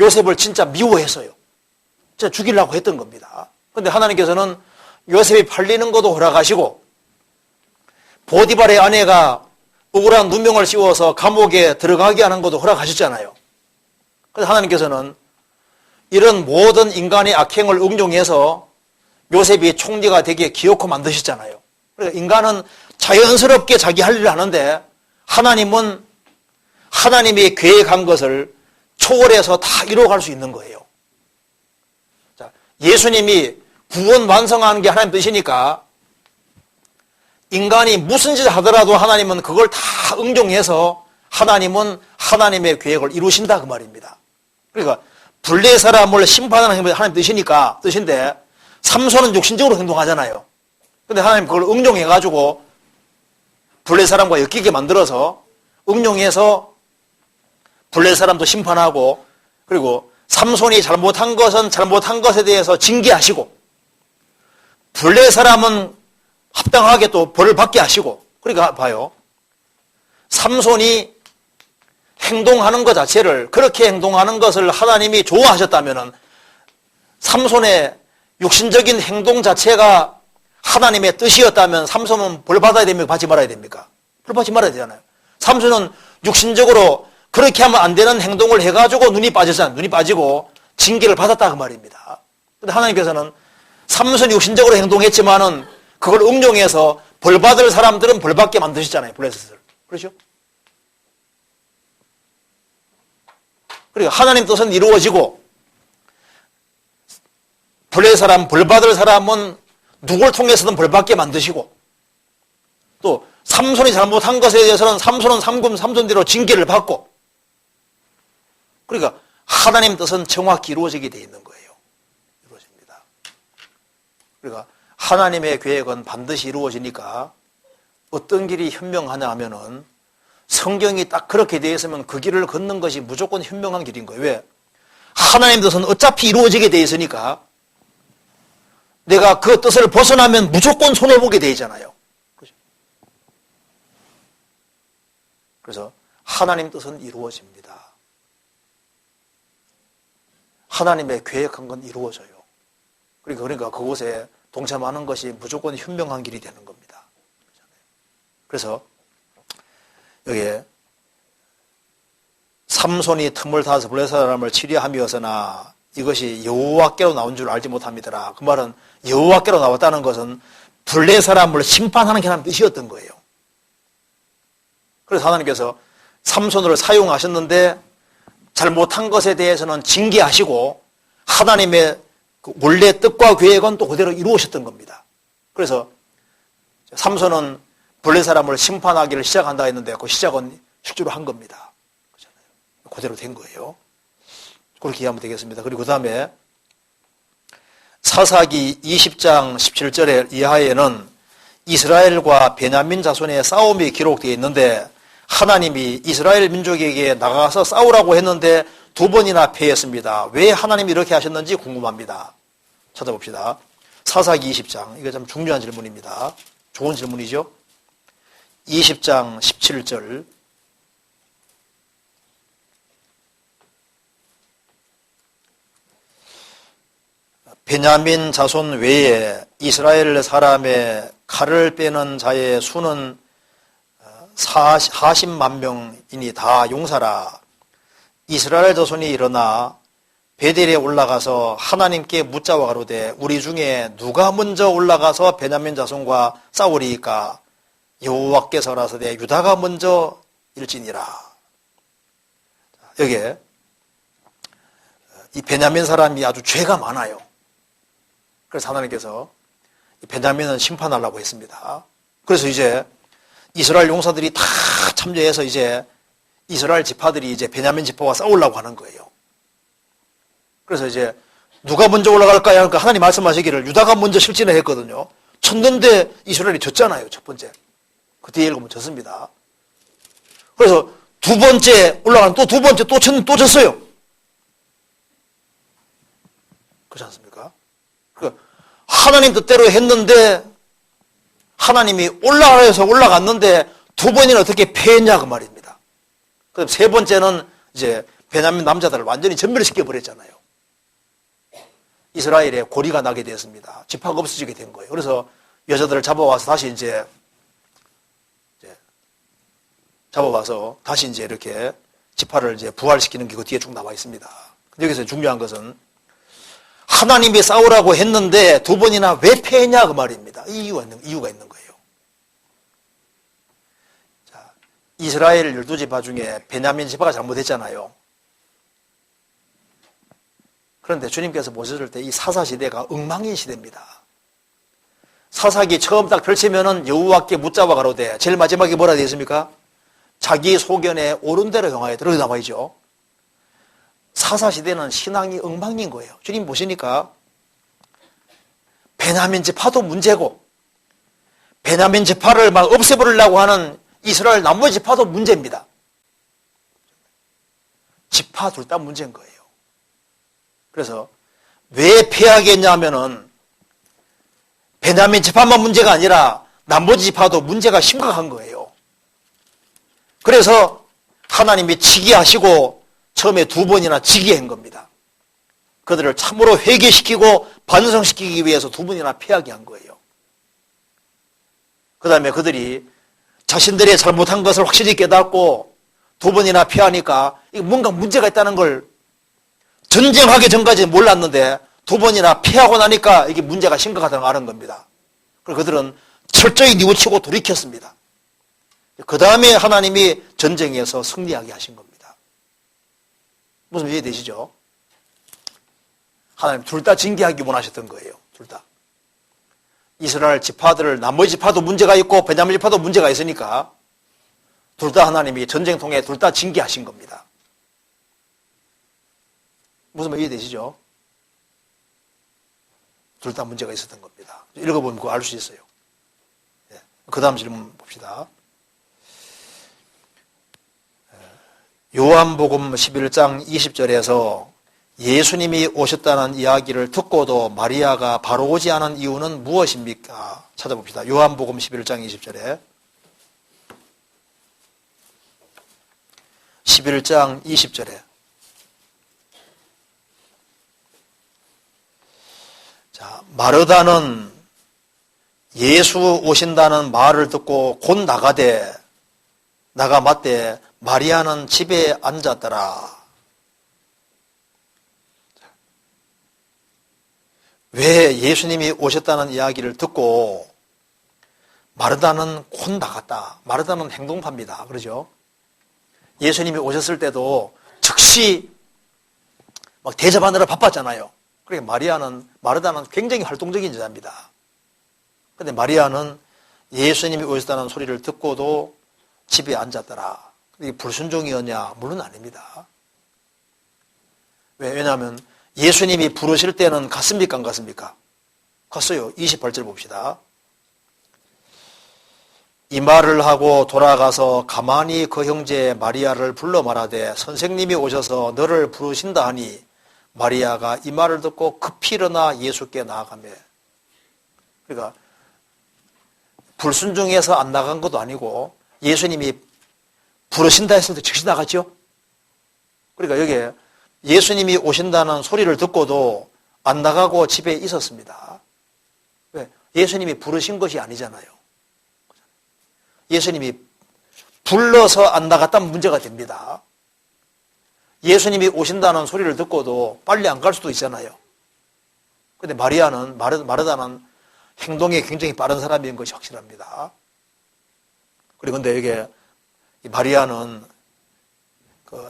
요셉을 진짜 미워했어요. 진짜 죽이려고 했던 겁니다. 그런데 하나님께서는 요셉이 팔리는 것도 허락하시고 보디발의 아내가 억울한 누명을 씌워서 감옥에 들어가게 하는 것도 허락하셨잖아요. 그래서 하나님께서는 이런 모든 인간의 악행을 응용해서 요셉이 총리가 되게 기어코 만드셨잖아요. 그러니까 인간은 자연스럽게 자기 할 일을 하는데 하나님은 하나님이 계획한 것을 초월해서 다 이루어갈 수 있는 거예요. 자, 예수님이 구원 완성하는 게 하나님 뜻이니까 인간이 무슨 짓을 하더라도 하나님은 그걸 다 응용해서 하나님은 하나님의 계획을 이루신다 그 말입니다. 그러니까 블레셋 사람을 심판하는 게 하나님 뜻인데 삼손은 육신적으로 행동하잖아요. 근데 하나님 그걸 응용해가지고 블레셋 사람과 엮이게 만들어서 응용해서 블레셋 사람도 심판하고 그리고 삼손이 잘못한 것은 잘못한 것에 대해서 징계하시고 블레셋 사람은 합당하게 또 벌을 받게 하시고 그러니까 봐요. 삼손이 행동하는 것 자체를, 그렇게 행동하는 것을 하나님이 좋아하셨다면은 삼손의 육신적인 행동 자체가 하나님의 뜻이었다면 삼손은 벌 받아야 됩니까? 받지 말아야 됩니까? 벌 받지 말아야 되잖아요. 삼손은 육신적으로 그렇게 하면 안 되는 행동을 해가지고 눈이 빠졌잖아요. 눈이 빠지고 징계를 받았다 그 말입니다. 근데 하나님께서는 삼손이 육신적으로 행동했지만은 그걸 응용해서 벌 받을 사람들은 벌 받게 만드셨잖아요. 블레셋을. 그렇죠? 그러니까 하나님 뜻은 이루어지고 벌 받을 사람은 누굴 통해서든 벌 받게 만드시고 또 삼손이 잘못한 것에 대해서는 삼손은 삼손대로 징계를 받고 그러니까 하나님 뜻은 정확히 이루어지게 되어 있는 거예요. 이루어집니다. 그러니까 하나님의 계획은 반드시 이루어지니까 어떤 길이 현명하냐 하면은 성경이 딱 그렇게 되어 있으면 그 길을 걷는 것이 무조건 현명한 길인 거예요. 왜? 하나님 뜻은 어차피 이루어지게 되어 있으니까 내가 그 뜻을 벗어나면 무조건 손해보게 되어 있잖아요. 그래서 하나님 뜻은 이루어집니다. 하나님의 계획한 건 이루어져요. 그러니까 그곳에 동참하는 것이 무조건 현명한 길이 되는 겁니다. 그래서 여기에 삼손이 틈을 타서 블레셋 사람을 치려함이었으나 이것이 여호와께로 나온 줄 알지 못합니다라. 그 말은 여호와께로 나왔다는 것은 블레셋 사람을 심판하는 게 하나님 뜻이었던 거예요. 그래서 하나님께서 삼손을 사용하셨는데 잘못한 것에 대해서는 징계하시고 하나님의 그 원래 뜻과 계획은 또 그대로 이루어졌던 겁니다. 그래서 삼손은 블레셋 사람을 심판하기를 시작한다 했는데 그 시작은 실제로 한 겁니다. 그대로 된 거예요. 그렇게 이해하면 되겠습니다. 그리고 그 다음에 사사기 20장 17절에 이하에는 이스라엘과 베냐민 자손의 싸움이 기록되어 있는데 하나님이 이스라엘 민족에게 나가서 싸우라고 했는데 2번이나 패했습니다. 왜 하나님이 이렇게 하셨는지 궁금합니다. 찾아봅시다. 사사기 20장, 이거 참 중요한 질문입니다. 좋은 질문이죠. 20장 17절 베냐민 자손 외에 이스라엘 사람의 칼을 빼는 자의 수는 40만 명이니 다 용사라. 이스라엘 자손이 일어나 베델에 올라가서 하나님께 묻자와 가로되 우리 중에 누가 먼저 올라가서 베냐민 자손과 싸우리이까? 여호와께서 가라사대 유다가 먼저 일지니라. 여기에 이 베냐민 사람이 아주 죄가 많아요. 그래서 하나님께서 베냐민은 심판하려고 했습니다. 그래서 이제 이스라엘 용사들이 다 참여해서 이제 이스라엘 지파들이 이제 베냐민 지파와 싸우려고 하는 거예요. 그래서 이제 누가 먼저 올라갈까요? 그러니까 하나님 말씀하시기를 유다가 먼저 실진을 했거든요. 쳤는데 이스라엘이 졌잖아요. 첫 번째. 그 뒤에 읽으면 졌습니다. 그래서 두 번째 올라가는 또 두 번째 또 쳤는데 또 졌어요. 그렇지 않습니까? 하나님 뜻대로 했는데 하나님이 올라가서 올라갔는데 2번이나 어떻게 패했냐 그 말입니다. 그럼 3번째는 이제 베냐민 남자들을 완전히 전멸시켜 버렸잖아요. 이스라엘에 고리가 나게 됐습니다. 지파가 없어지게 된 거예요. 그래서 여자들을 잡아와서 다시 이제 이렇게 지파를 이제 부활시키는 게 그 뒤에 쭉 나와 있습니다. 여기서 중요한 것은 하나님이 싸우라고 했는데 2번이나 왜 패했냐 그 말입니다. 이유가 있는 거예요. 자, 이스라엘 12지파 중에 베냐민 지파가 잘못했잖아요. 그런데 주님께서 보셨을 때 이 사사시대가 엉망인 시대입니다. 사사기 처음 딱 펼치면은 여호와께 묻자와 가로되 제일 마지막에 뭐라 되어 있습니까? 자기 소견에 옳은 대로 행하여 들어 나와 있죠. 사사시대는 신앙이 엉망인 거예요. 주님 보시니까 베냐민 지파도 문제고 베냐민 지파를 막 없애버리려고 하는 이스라엘 나머지 지파도 문제입니다. 지파 둘 다 문제인 거예요. 그래서 왜 패하겠냐면은 베냐민 지파만 문제가 아니라 나머지 지파도 문제가 심각한 거예요. 그래서 하나님이 지게 하시고 처음에 2번이나 지게 한 겁니다. 그들을 참으로 회개시키고 반성시키기 위해서 2번이나 피하게 한 거예요. 그 다음에 그들이 자신들의 잘못한 것을 확실히 깨닫고 2번이나 피하니까 이게 뭔가 문제가 있다는 걸 전쟁하기 전까지 몰랐는데 2번이나 피하고 나니까 이게 문제가 심각하다는 걸 아는 겁니다. 그래서 그들은 철저히 뉘우치고 돌이켰습니다. 그 다음에 하나님이 전쟁에서 승리하게 하신 겁니다. 무슨 이해되시죠? 하나님 둘 다 징계하기 원하셨던 거예요. 둘 다. 이스라엘 지파들을 나머지 지파도 문제가 있고 베냐민 지파도 문제가 있으니까 둘 다 하나님이 전쟁통에 둘 다 징계하신 겁니다. 무슨 말 이해되시죠? 둘 다 문제가 있었던 겁니다. 읽어보면 그거 알 수 있어요. 네. 그 다음 질문 봅시다. 요한복음 11장 20절에서 예수님이 오셨다는 이야기를 듣고도 마리아가 바로 오지 않은 이유는 무엇입니까? 찾아봅시다. 요한복음 11장 20절에 11장 20절에 자, 마르다는 예수 오신다는 말을 듣고 곧 나가 맞대 마리아는 집에 앉았더라. 왜 예수님이 오셨다는 이야기를 듣고 마르다는 곧 나갔다. 마르다는 행동파입니다. 그러죠? 예수님이 오셨을 때도 즉시 막 대접하느라 바빴잖아요. 그러니까 마르다는 굉장히 활동적인 여자입니다. 그런데 마리아는 예수님이 오셨다는 소리를 듣고도 집에 앉았더라. 이게 불순종이었냐? 물론 아닙니다. 왜냐하면 예수님이 부르실 때는 갔습니까? 안 갔습니까? 갔어요. 28절 봅시다. 이 말을 하고 돌아가서 가만히 그 형제 마리아를 불러 말하되 선생님이 오셔서 너를 부르신다 하니 마리아가 이 말을 듣고 급히 일어나 예수께 나아가며 그러니까 불순종해서 안 나간 것도 아니고 예수님이 부르신다 했을 때 즉시 나갔죠. 그러니까 여기에 예수님이 오신다는 소리를 듣고도 안 나가고 집에 있었습니다. 왜? 예수님이 부르신 것이 아니잖아요. 예수님이 불러서 안 나갔다면 문제가 됩니다. 예수님이 오신다는 소리를 듣고도 빨리 안 갈 수도 있잖아요. 그런데 마르다는 행동이 굉장히 빠른 사람인 것이 확실합니다. 그리고 근데 이게 마리아는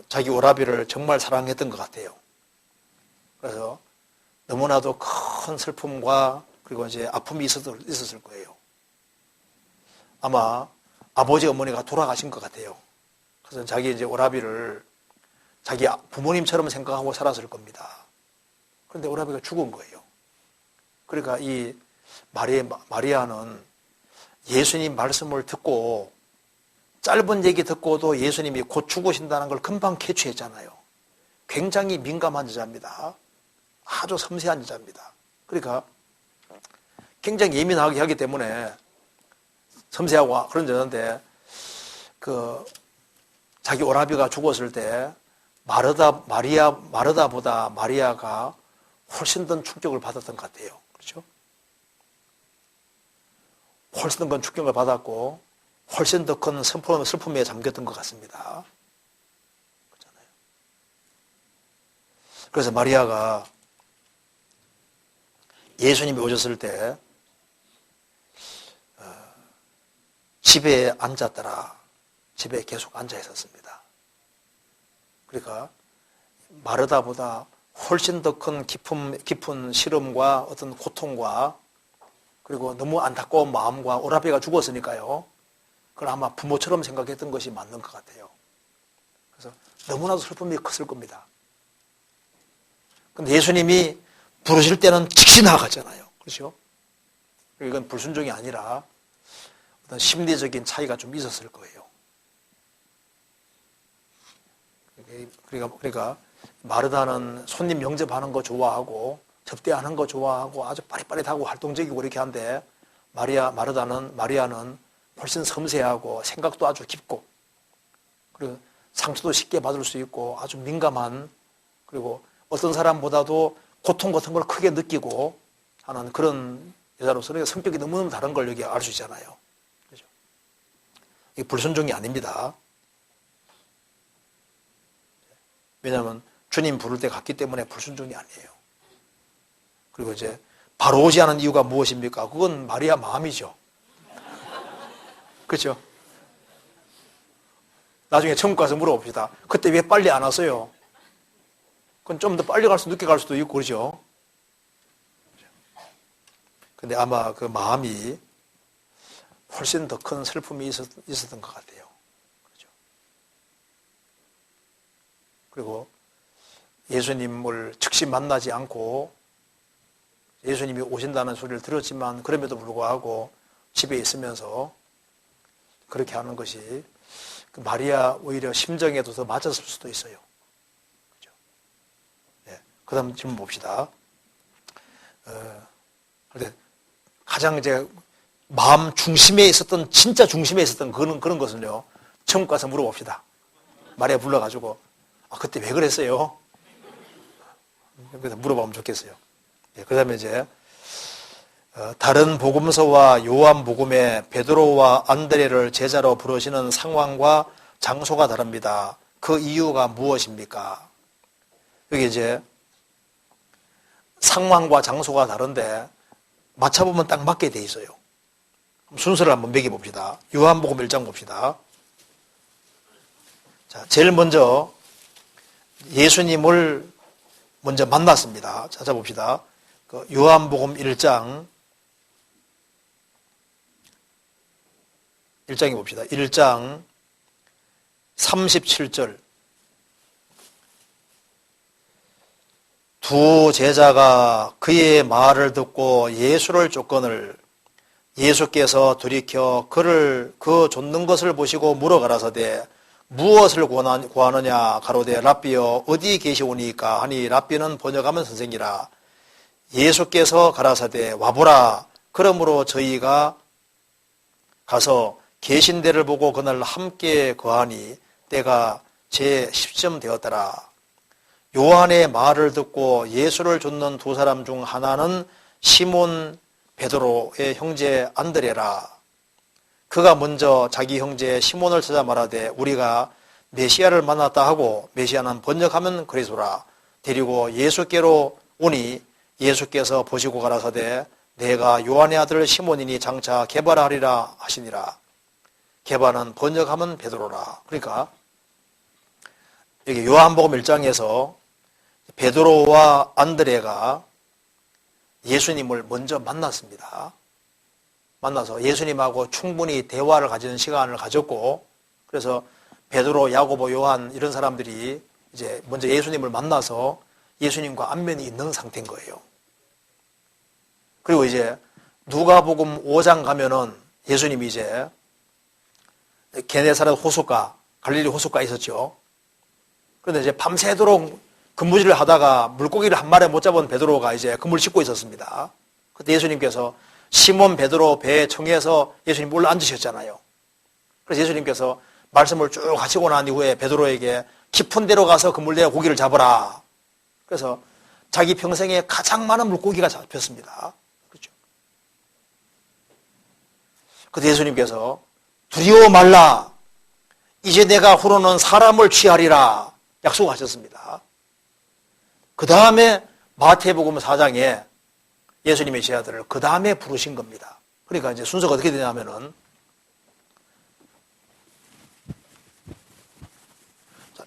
자기 오라비를 정말 사랑했던 것 같아요. 그래서 너무나도 큰 슬픔과 그리고 이제 아픔이 있었을 거예요. 아마 아버지 어머니가 돌아가신 것 같아요. 그래서 자기 이제 오라비를 자기 부모님처럼 생각하고 살았을 겁니다. 그런데 오라비가 죽은 거예요. 그러니까 이 마리아는 예수님 말씀을 듣고 짧은 얘기 듣고도 예수님이 곧 죽으신다는 걸 금방 캐치했잖아요. 굉장히 민감한 여자입니다. 아주 섬세한 여자입니다. 그러니까 굉장히 예민하게 하기 때문에 섬세하고 그런 여자인데 자기 오라비가 죽었을 때 마르다보다 마리아가 훨씬 더 충격을 받았던 것 같아요. 그렇죠? 훨씬 더 큰 충격을 받았고 훨씬 더 큰 슬픔에 잠겼던 것 같습니다. 그렇잖아요. 그래서 마리아가 예수님이 오셨을 때 집에 앉았더라. 집에 계속 앉아 있었습니다. 그러니까 마르다보다 훨씬 더 큰 깊은 시름과 어떤 고통과 그리고 너무 안타까운 마음과 오라비가 죽었으니까요. 그걸 아마 부모처럼 생각했던 것이 맞는 것 같아요. 그래서 너무나도 슬픔이 컸을 겁니다. 근데 예수님이 부르실 때는 즉시 나아갔잖아요. 그렇죠? 이건 불순종이 아니라 어떤 심리적인 차이가 좀 있었을 거예요. 그러니까 마르다는 손님 영접하는 거 좋아하고 접대하는 거 좋아하고 아주 빠릿빠릿하고 활동적이고 이렇게 한데 마리아는 훨씬 섬세하고 생각도 아주 깊고 그리고 상처도 쉽게 받을 수 있고 아주 민감한, 그리고 어떤 사람보다도 고통 같은 걸 크게 느끼고 하는 그런 여자로서 성격이 너무너무 다른 걸 여기 알 수 있잖아요. 그죠? 이게 불순종이 아닙니다. 왜냐하면 주님 부를 때 갔기 때문에 불순종이 아니에요. 그리고 이제 바로 오지 않은 이유가 무엇입니까? 그건 마리아 마음이죠. 그렇죠? 나중에 천국 가서 물어봅시다. 그때 왜 빨리 안 왔어요? 그건 좀 더 빨리 갈 수도 늦게 갈 수도 있고 그렇죠? 근데 아마 그 마음이 훨씬 더 큰 슬픔이 있었던 것 같아요. 그렇죠? 그리고 예수님을 즉시 만나지 않고 예수님이 오신다는 소리를 들었지만 그럼에도 불구하고 집에 있으면서 그렇게 하는 것이 그 마리아 오히려 심정에도 더 맞았을 수도 있어요. 그렇죠? 네. 그 다음 질문 봅시다. 가장 이제 마음 중심에 있었던, 진짜 중심에 있었던 그런 것은요, 천국 가서 물어봅시다. 마리아 불러가지고, 그때 왜 그랬어요? 그래서 물어보면 좋겠어요. 네, 그 다음에 이제, 다른 복음서와 요한 복음에 베드로와 안드레를 제자로 부르시는 상황과 장소가 다릅니다. 그 이유가 무엇입니까? 여기 이제 상황과 장소가 다른데 맞춰보면 딱 맞게 돼 있어요. 순서를 한번 매겨봅시다. 요한복음 1장 봅시다. 자, 제일 먼저 예수님을 먼저 만났습니다. 찾아봅시다. 그 요한복음 1장에 봅시다. 1장 37절. 두 제자가 그의 말을 듣고 예수를 쫓거늘 예수께서 돌이켜 그를 그 쫓는 것을 보시고 물어가라사대 무엇을 구하느냐 가로되 랍비여 어디 계시오니까 하니 랍비는 번역하면 선생이라. 예수께서 가라사대 와보라. 그러므로 저희가 가서 계신 데를 보고 그날 함께 거하니 때가 제 10점 되었더라. 요한의 말을 듣고 예수를 쫓는 두 사람 중 하나는 시몬 베드로의 형제 안드레라. 그가 먼저 자기 형제 시몬을 찾아 말하되 우리가 메시아를 만났다 하고, 메시아는 번역하면 그리스도라. 데리고 예수께로 오니 예수께서 보시고 가라사대 내가 요한의 아들 시몬이니 장차 게바라 하리라 하시니라. 게바는 번역하면 베드로라. 그러니까 여기 요한복음 1장에서 베드로와 안드레가 예수님을 먼저 만났습니다. 만나서 예수님하고 충분히 대화를 가지는 시간을 가졌고, 그래서 베드로, 야고보, 요한 이런 사람들이 이제 먼저 예수님을 만나서 예수님과 안면이 있는 상태인 거예요. 그리고 이제 누가복음 5장 가면은 예수님이 이제 게네사렛 호숫가, 갈릴리 호숫가에 있었죠. 그런데 이제 밤새도록 근무질을 하다가 물고기를 한 마리 못 잡은 베드로가 이제 그물 씻고 있었습니다. 그때 예수님께서 시몬 베드로 배에 청해서 예수님 올라 앉으셨잖아요. 그래서 예수님께서 말씀을 쭉 하시고 난 이후에 베드로에게 깊은 데로 가서 그물 내에 고기를 잡아라. 그래서 자기 평생에 가장 많은 물고기가 잡혔습니다. 그렇죠. 그때 예수님께서 두려워 말라. 이제 내가 후로는 사람을 취하리라 약속하셨습니다. 그 다음에 마태복음 4장에 예수님의 제자들을 그 다음에 부르신 겁니다. 그러니까 이제 순서가 어떻게 되냐면은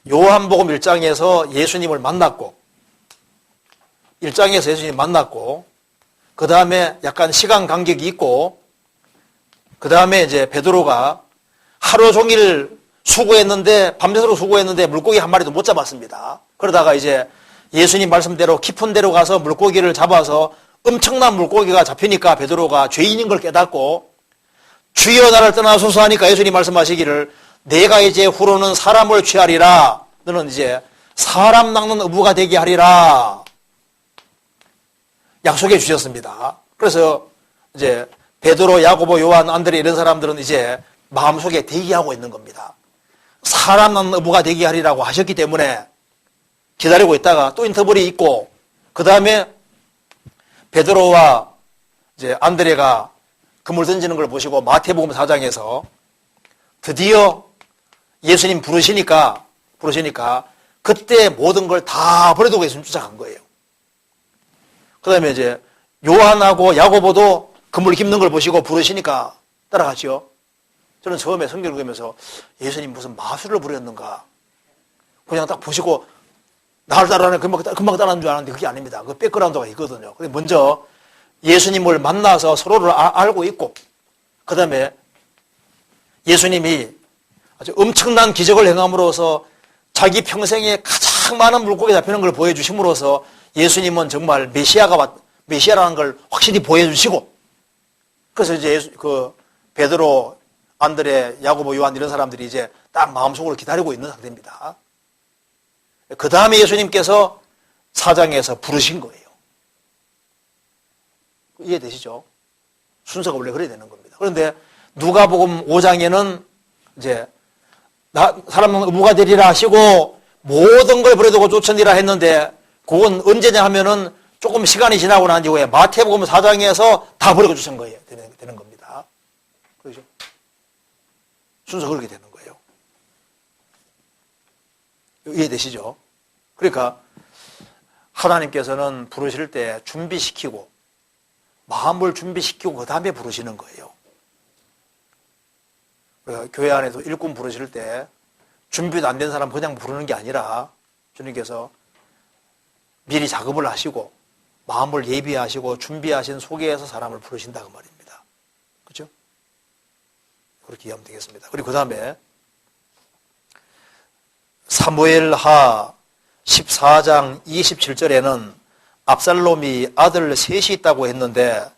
요한복음 1장에서 예수님을 만났고, 1장에서 예수님 만났고, 그 다음에 약간 시간 간격이 있고, 그 다음에 이제 베드로가 하루 종일 수고했는데, 밤새도록 수고했는데 물고기 한 마리도 못 잡았습니다. 그러다가 이제 예수님 말씀대로 깊은 데로 가서 물고기를 잡아서 엄청난 물고기가 잡히니까 베드로가 죄인인 걸 깨닫고 주여 나를 떠나소서 하니까 예수님 말씀하시기를 내가 이제 후로는 사람을 취하리라. 너는 이제 사람 낚는 어부가 되게 하리라. 약속해 주셨습니다. 그래서 이제 베드로, 야고보, 요한, 안드레 이런 사람들은 이제 마음속에 대기하고 있는 겁니다. 사람 낳는 어부가 되게 하리라고 하셨기 때문에 기다리고 있다가 또 인터벌이 있고, 그 다음에 베드로와 이제 안드레가 그물 던지는 걸 보시고 마태복음 4장에서 드디어 예수님 부르시니까 그때 모든 걸 다 버려두고 예수님 쫓아간 거예요. 그 다음에 이제 요한하고 야고보도 그물 깁는 걸 보시고 부르시니까 따라갔죠. 저는 처음에 성경을 읽으면서 예수님 무슨 마술을 부렸는가. 그냥 딱 보시고 나를 따라하는 금방 따라하는 줄 알았는데 그게 아닙니다. 그 백그라운드가 있거든요. 근데 먼저 예수님을 만나서 서로를 알고 있고, 그 다음에 예수님이 아주 엄청난 기적을 행함으로써 자기 평생에 가장 많은 물고기 잡히는 걸 보여주심으로써 예수님은 정말 메시아라는 걸 확실히 보여주시고, 그래서 이제 그 베드로, 안드레, 야고보, 요한 이런 사람들이 이제 딱 마음속으로 기다리고 있는 상태입니다. 그 다음에 예수님께서 사장에서 부르신 거예요. 이해되시죠? 순서가 원래 그래야 되는 겁니다. 그런데 누가복음 5장에는 이제 사람은 어부가 되리라 하시고 모든 걸 버려두고 쫓으니라 했는데, 그건 언제냐 하면은 조금 시간이 지나고 난 이후에 마태복음 4장에서 다 버리고 쫓은 거예요. 되는 겁니다. 그렇죠? 순서 그렇게 되는 거예요. 이해되시죠? 그러니까 하나님께서는 부르실 때 준비시키고 마음을 준비시키고 그 다음에 부르시는 거예요. 교회 안에도 일꾼 부르실 때 준비도 안 된 사람 그냥 부르는 게 아니라 주님께서 미리 작업을 하시고 마음을 예비하시고 준비하신 속에서 사람을 부르신다 그 말입니다. 그렇죠? 그렇게 이해하면 되겠습니다. 그리고 그 다음에 사무엘하 14장 27절에는 압살롬이 아들 셋이 있다고 했는데,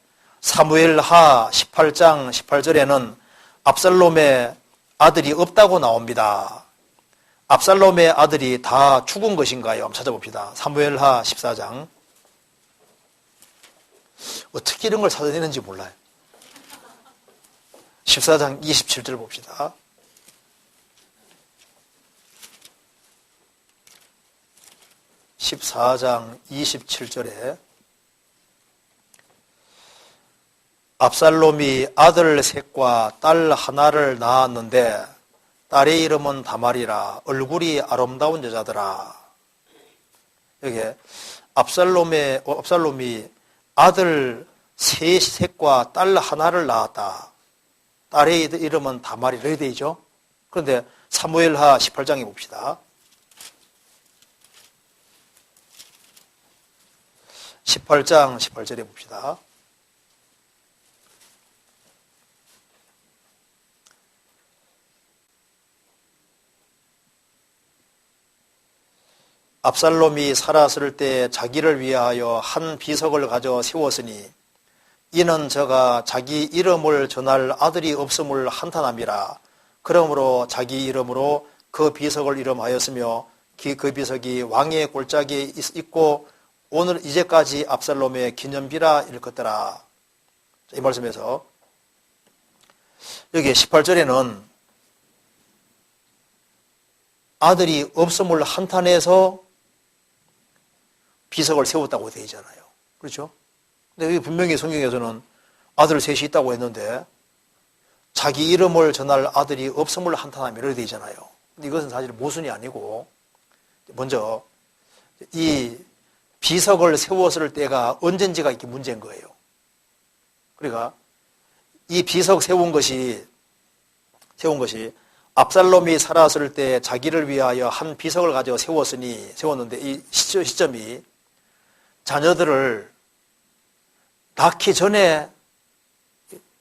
사무엘하 18장 18절에는 압살롬의 아들이 없다고 나옵니다. 압살롬의 아들이 다 죽은 것인가요? 한번 찾아봅시다. 사무엘하 14장. 어떻게 이런 걸 찾아내는지 몰라요. 14장 27절 봅시다. (14장 27절에) 압살롬이 아들 셋과 딸 하나를 낳았는데 딸의 이름은 다말이라 얼굴이 아름다운 여자더라. 여기에 압살롬이 아들 셋과 딸 하나를 낳았다. 딸의 이름은 다말이라 이렇게 되죠. 그런데 사무엘하 18장에 봅시다. 18장 18절에 봅시다. 압살롬이 살았을 때 자기를 위하여 한 비석을 가져 세웠으니 이는 저가 자기 이름을 전할 아들이 없음을 한탄함이라. 그러므로 자기 이름으로 그 비석을 이름하였으며 그 비석이 왕의 골짜기에 있고 오늘 이제까지 압살롬의 기념비라 일컫더라. 이 말씀에서 여기 18절에는 아들이 없음을 한탄해서 비석을 세웠다고 되어 있잖아요. 그렇죠? 근데 여기 분명히 성경에서는 아들 셋이 있다고 했는데 자기 이름을 전할 아들이 없음을 한탄하며 이렇게 되어 있잖아요. 근데 이것은 사실 모순이 아니고 먼저 이 비석을 세웠을 때가 언젠지가 이게 문제인 거예요. 그러니까 이 비석 세운 것이 압살롬이 살았을 때 자기를 위하여 한 비석을 가져 세웠는데 이 시점이 자녀들을 낳기 전에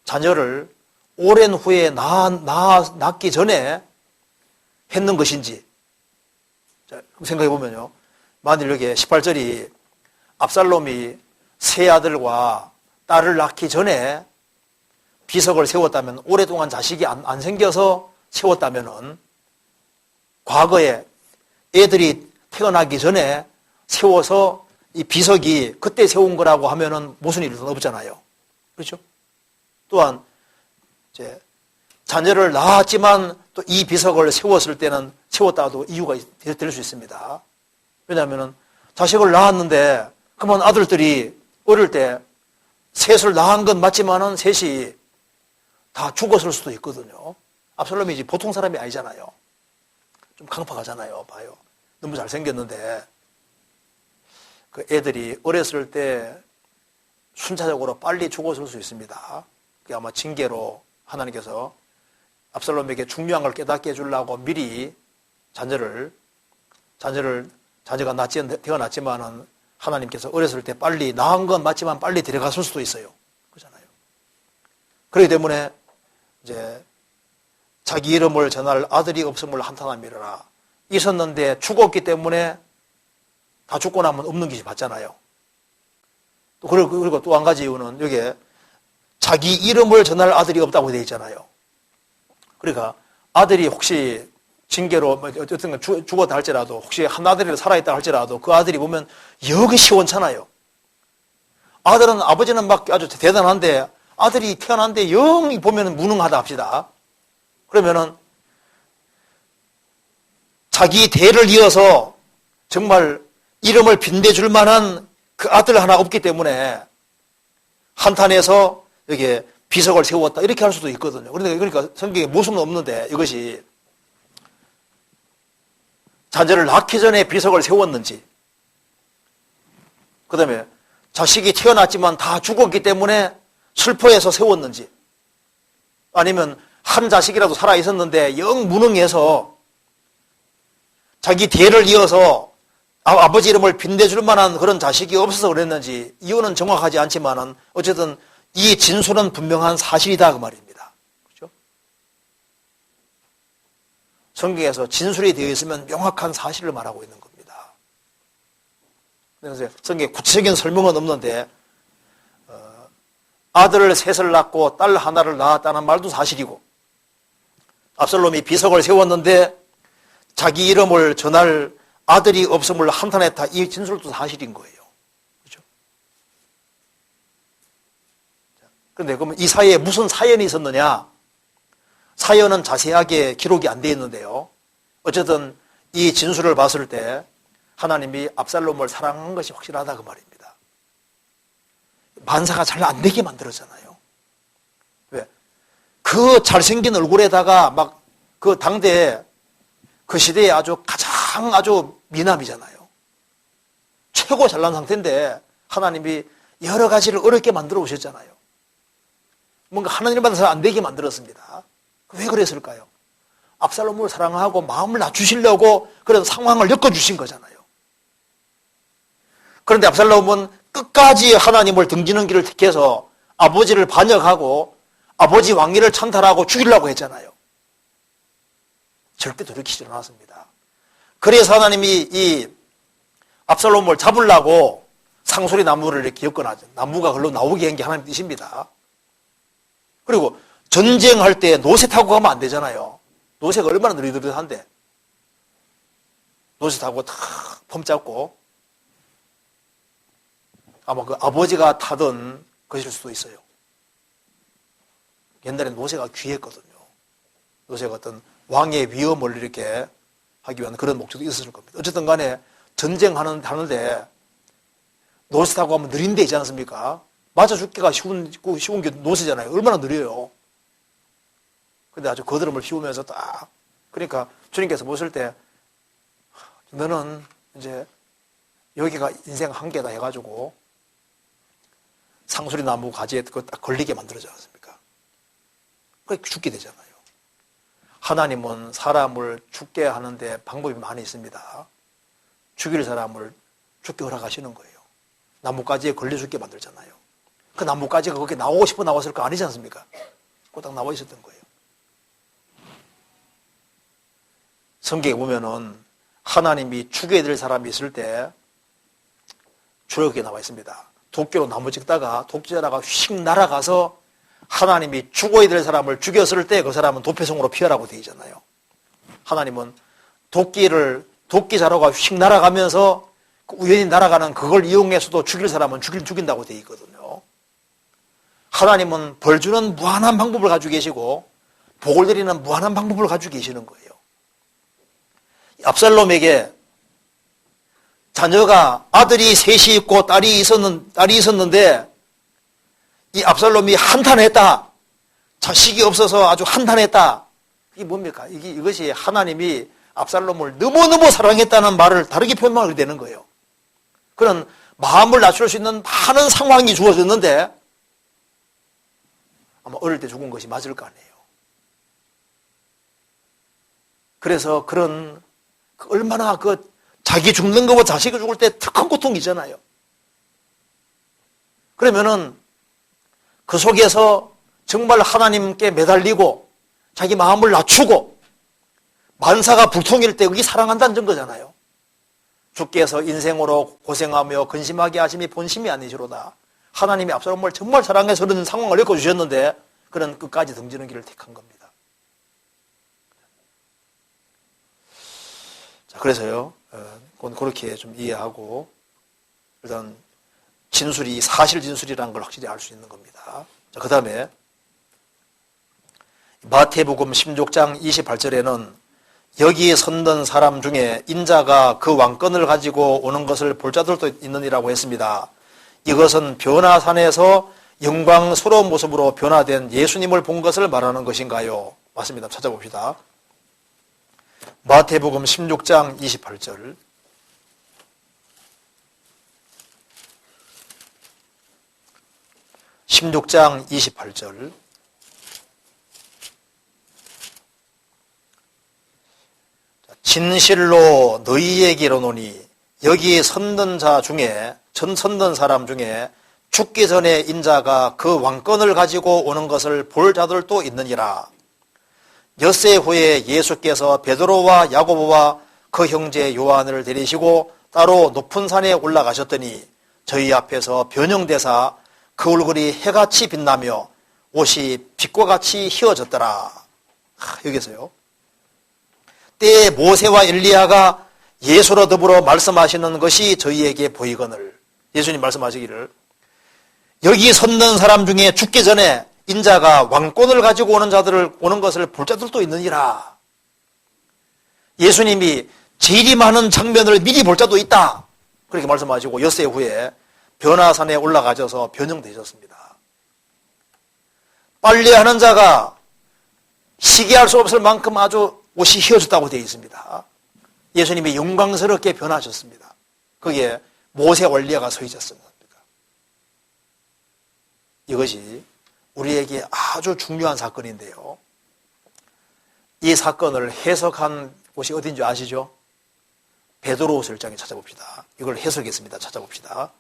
자녀를 오랜 후에 낳기 전에 했는 것인지 생각해 보면요. 만일 여기 18절이 압살롬이 세 아들과 딸을 낳기 전에 비석을 세웠다면 오랫동안 자식이 안 생겨서 세웠다면은 과거에 애들이 태어나기 전에 세워서 이 비석이 그때 세운 거라고 하면은 무슨 일은 없잖아요. 그렇죠? 또한 이제 자녀를 낳았지만 또 이 비석을 세웠을 때는 세웠다도 이유가 될 수 있습니다. 왜냐하면 자식을 낳았는데 그러면 아들들이 어릴 때 셋을 낳은 건 맞지만은 셋이 다 죽었을 수도 있거든요. 압살롬이 이제 보통 사람이 아니잖아요. 좀 강팍하잖아요. 봐요. 너무 잘생겼는데 그 애들이 어렸을 때 순차적으로 빨리 죽었을 수 있습니다. 그게 아마 징계로 하나님께서 압살롬에게 중요한 걸 깨닫게 해주려고 미리 자녀가 태어났지만은 하나님께서 어렸을 때 빨리 낳은 건 맞지만 빨리 데려갔을 수도 있어요. 그렇잖아요. 그렇기 때문에 이제 자기 이름을 전할 아들이 없음을 한탄함이라 있었는데 죽었기 때문에 다 죽고 나면 없는 것이 맞잖아요. 또 그리고 또 한 가지 이유는 여기에 자기 이름을 전할 아들이 없다고 되어 있잖아요. 그러니까 아들이 혹시 징계로 어쨌든 죽었다 할지라도 혹시 한 아들이 살아있다 할지라도 그 아들이 보면 여기 시원찮아요. 아들은 아버지는 막 아주 대단한데 아들이 태어났는데 영 보면 무능하다 합시다. 그러면은 자기 대를 이어서 정말 이름을 빈대줄 만한 그 아들 하나 없기 때문에 한탄해서 여기에 비석을 세웠다 이렇게 할 수도 있거든요. 그러니까 성경에 모습은 없는데 이것이 자녀를 낳기 전에 비석을 세웠는지, 그 다음에 자식이 태어났지만 다 죽었기 때문에 슬퍼해서 세웠는지, 아니면 한 자식이라도 살아있었는데 영 무능해서 자기 대를 이어서 아버지 이름을 빈대줄 만한 그런 자식이 없어서 그랬는지 이유는 정확하지 않지만은 어쨌든 이 진술은 분명한 사실이다 그 말입니다. 그렇죠? 성경에서 진술이 되어 있으면 명확한 사실을 말하고 있는 겁니다. 그래서 성경에 구체적인 설명은 없는데 아들을 셋을 낳고 딸 하나를 낳았다는 말도 사실이고 압살롬이 비석을 세웠는데 자기 이름을 전할 아들이 없음을 한탄했다. 이 진술도 사실인 거예요. 그렇죠? 그런데 그러면 이 사이에 무슨 사연이 있었느냐? 사연은 자세하게 기록이 안 되어 있는데요. 어쨌든 이 진술을 봤을 때 하나님이 압살롬을 사랑한 것이 확실하다 그 말입니다. 만사가 잘 안 되게 만들었잖아요. 왜? 그 잘생긴 얼굴에다가 막 그 당대에 그 시대에 아주 미남이잖아요. 최고 잘난 상태인데 하나님이 여러 가지를 어렵게 만들어 오셨잖아요. 뭔가 하나님 받아서 안 되게 만들었습니다. 왜 그랬을까요? 압살롬을 사랑하고 마음을 낮추시려고 그런 상황을 엮어주신 거잖아요. 그런데 압살롬은 끝까지 하나님을 등지는 길을 택해서 아버지를 반역하고 아버지 왕위를 찬탈하고 죽이려고 했잖아요. 절대 돌이키지 않았습니다. 그래서 하나님이 이 압살롬을 잡으려고 상소리 나무를 이렇게 엮어놨죠. 나무가 글로 나오게 한 게 하나님 뜻입니다. 그리고 전쟁할 때 노새 타고 가면 안 되잖아요. 노새가 얼마나 느릿느릿한데. 노새 타고 탁 폼 잡고 아마 그 아버지가 타던 것일 수도 있어요. 옛날에 노새가 귀했거든요. 노새가 어떤 왕의 위엄을 이렇게 하기 위한 그런 목적도 있었을 겁니다. 어쨌든 간에 전쟁하는데 노새 타고 가면 느린 데 있지 않습니까? 맞아 죽기가 쉬운 게 노새잖아요. 얼마나 느려요. 근데 아주 거드름을 피우면서 딱, 그러니까 주님께서 보실 때 너는 이제 여기가 인생 한계다 해가지고 상수리 나무 가지에 딱 걸리게 만들어지 않습니까? 그렇게 죽게 되잖아요. 하나님은 사람을 죽게 하는데 방법이 많이 있습니다. 죽일 사람을 죽게 허락하시는 거예요. 나뭇가지에 걸려 죽게 만들잖아요. 그 나뭇가지가 그렇게 나오고 싶어 나왔을 거 아니지 않습니까? 딱 나와 있었던 거예요. 성경에 보면은 하나님이 죽여야 될 사람이 있을 때 주력에 나와 있습니다. 도끼로 나무 찍다가 독재자가 휙 날아가서 하나님이 죽어야 될 사람을 죽였을 때 그 사람은 도폐성으로 피하라고 되어 있잖아요. 하나님은 도끼자루가 휙 날아가면서 우연히 날아가는 그걸 이용해서도 죽일 사람은 죽인다고 되어 있거든요. 하나님은 벌 주는 무한한 방법을 가지고 계시고 복을 드리는 무한한 방법을 가지고 계시는 거예요. 압살롬에게 자녀가 아들이 셋이 있고 딸이 있었는데 이 압살롬이 한탄했다. 자식이 없어서 아주 한탄했다. 이게 뭡니까? 이것이 하나님이 압살롬을 너무너무 사랑했다는 말을 다르게 표현하게 되는 거예요. 그런 마음을 낮출 수 있는 많은 상황이 주어졌는데 아마 어릴 때 죽은 것이 맞을 거 아니에요. 그래서 그런 얼마나 자기 죽는 것보다 자식이 죽을 때 더 큰 고통이잖아요. 그러면은 그 속에서 정말 하나님께 매달리고 자기 마음을 낮추고 만사가 불통일 때 그게 사랑한다는 증거잖아요. 주께서 인생으로 고생하며 근심하게 하심이 본심이 아니시로다. 하나님이 압살롬을 정말 사랑해서 그런 상황을 겪어주셨는데 그런 끝까지 등지는 길을 택한 겁니다. 자, 그래서요, 그렇게 좀 이해하고 일단 진술이 사실 진술이라는 걸 확실히 알 수 있는 겁니다. 자, 그 다음에 마태복음 16장 28절에는 여기 선던 사람 중에 인자가 그 왕권을 가지고 오는 것을 볼 자들도 있느니라고 했습니다. 이것은 변화산에서 영광스러운 모습으로 변화된 예수님을 본 것을 말하는 것인가요? 맞습니다. 찾아봅시다. 마태복음 16장 28절. (16장 28절) 진실로 너희에게 이르노니 여기 선던 자 중에 선던 사람 중에 죽기 전에 인자가 그 왕권을 가지고 오는 것을 볼 자들도 있느니라. 엿새 후에 예수께서 베드로와 야고보와 그 형제 요한을 데리시고 따로 높은 산에 올라가셨더니 저희 앞에서 변형되사 그 얼굴이 해같이 빛나며 옷이 빛과 같이 휘어졌더라. 여기서요. 때에 모세와 엘리야가 예수로 더불어 말씀하시는 것이 저희에게 보이거늘. 예수님 말씀하시기를 여기 섰는 사람 중에 죽기 전에 인자가 왕권을 가지고 오는 것을 볼 자들도 있느니라. 예수님이 재림하는 장면을 미리 볼 자도 있다. 그렇게 말씀하시고 엿새 후에 변화산에 올라가셔서 변형되셨습니다. 빨래하는 자가 시기할 수 없을 만큼 아주 옷이 휘어졌다고 되어 있습니다. 예수님이 영광스럽게 변하셨습니다. 거기에 모세 원리가 서 있었습니다. 이것이 우리에게 아주 중요한 사건인데요. 이 사건을 해석한 곳이 어딘지 아시죠? 베드로후서 1장에 찾아봅시다. 이걸 해석했습니다. 찾아봅시다.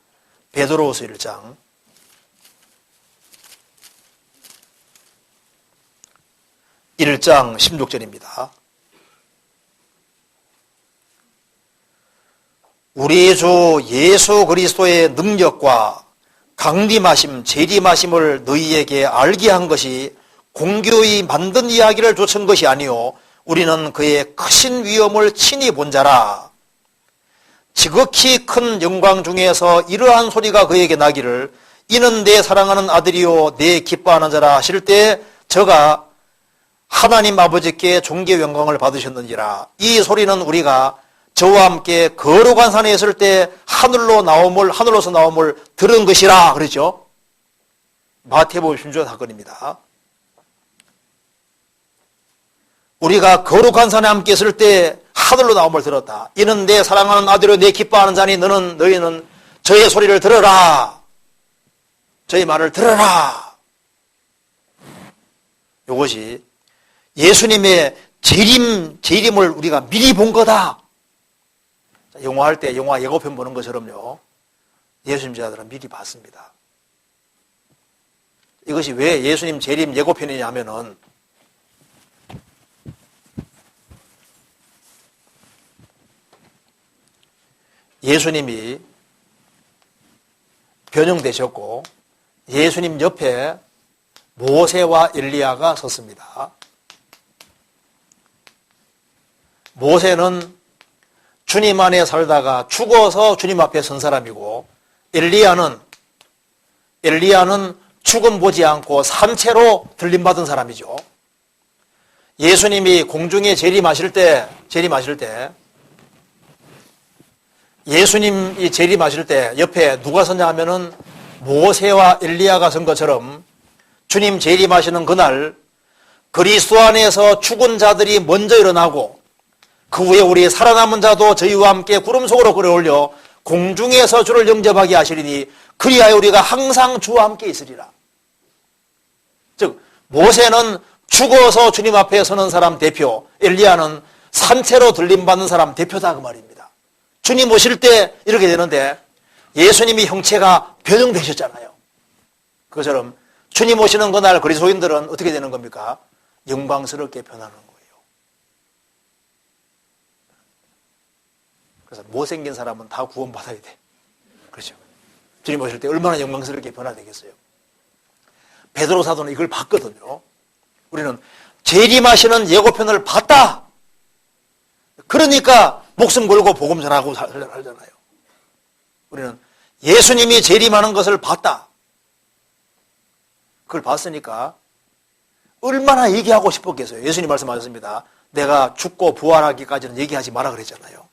베드로후서 1장 1장 16절입니다. 우리 주 예수 그리스도의 능력과 강림하심, 재림하심을 너희에게 알게 한 것이 공교히 만든 이야기를 좇은 것이 아니요 우리는 그의 크신 위엄을 친히 본 자라. 지극히 큰 영광 중에서 이러한 소리가 그에게 나기를 이는 내 사랑하는 아들이요 내 기뻐하는 자라 하실 때 저가 하나님 아버지께 존귀 영광을 받으셨느니라. 이 소리는 우리가 저와 함께 거룩한 산에 있을 때 하늘로서 나옴을 들은 것이라 그랬죠. 마태복음 16장 사건입니다. 우리가 거룩한 산에 함께 있을 때 하늘로 나옴을 들었다. 이는 내 사랑하는 아들이요 내 기뻐하는 자니 너희는 저의 소리를 들어라. 저의 말을 들어라. 이것이 예수님의 재림을 우리가 미리 본 거다. 영화할 때 영화 예고편 보는 것처럼요. 예수님 제자들은 미리 봤습니다. 이것이 왜 예수님 재림 예고편이냐 하면은 예수님이 변형되셨고 예수님 옆에 모세와 엘리야가 섰습니다. 모세는 주님 안에 살다가 죽어서 주님 앞에 선 사람이고 엘리야는 죽음 보지 않고 산채로 들림받은 사람이죠. 예수님이 공중에 재림하실 때 예수님이 재림하실 때 옆에 누가 서냐 하면은 모세와 엘리야가 선 것처럼 주님 재림하시는 그날 그리스도 안에서 죽은 자들이 먼저 일어나고 그 후에 우리 살아남은 자도 저희와 함께 구름 속으로 끌어올려 공중에서 주를 영접하게 하시리니 그리하여 우리가 항상 주와 함께 있으리라. 즉 모세는 죽어서 주님 앞에 서는 사람 대표, 엘리야는 산채로 들림받는 사람 대표다 그 말입니다. 주님 오실 때 이렇게 되는데 예수님이 형체가 변형되셨잖아요. 그것처럼 주님 오시는 그날 그리스도인들은 어떻게 되는 겁니까? 영광스럽게 변하는 거예요. 그래서 못생긴 사람은 다 구원받아야 돼. 그렇죠? 주님 오실 때 얼마나 영광스럽게 변화되겠어요. 베드로 사도는 이걸 봤거든요. 우리는 재림하시는 예고편을 봤다. 그러니까 목숨 걸고 복음 전하고 살잖아요. 우리는 예수님이 재림하는 것을 봤다. 그걸 봤으니까 얼마나 얘기하고 싶었겠어요. 예수님 말씀하셨습니다. 내가 죽고 부활하기까지는 얘기하지 마라 그랬잖아요.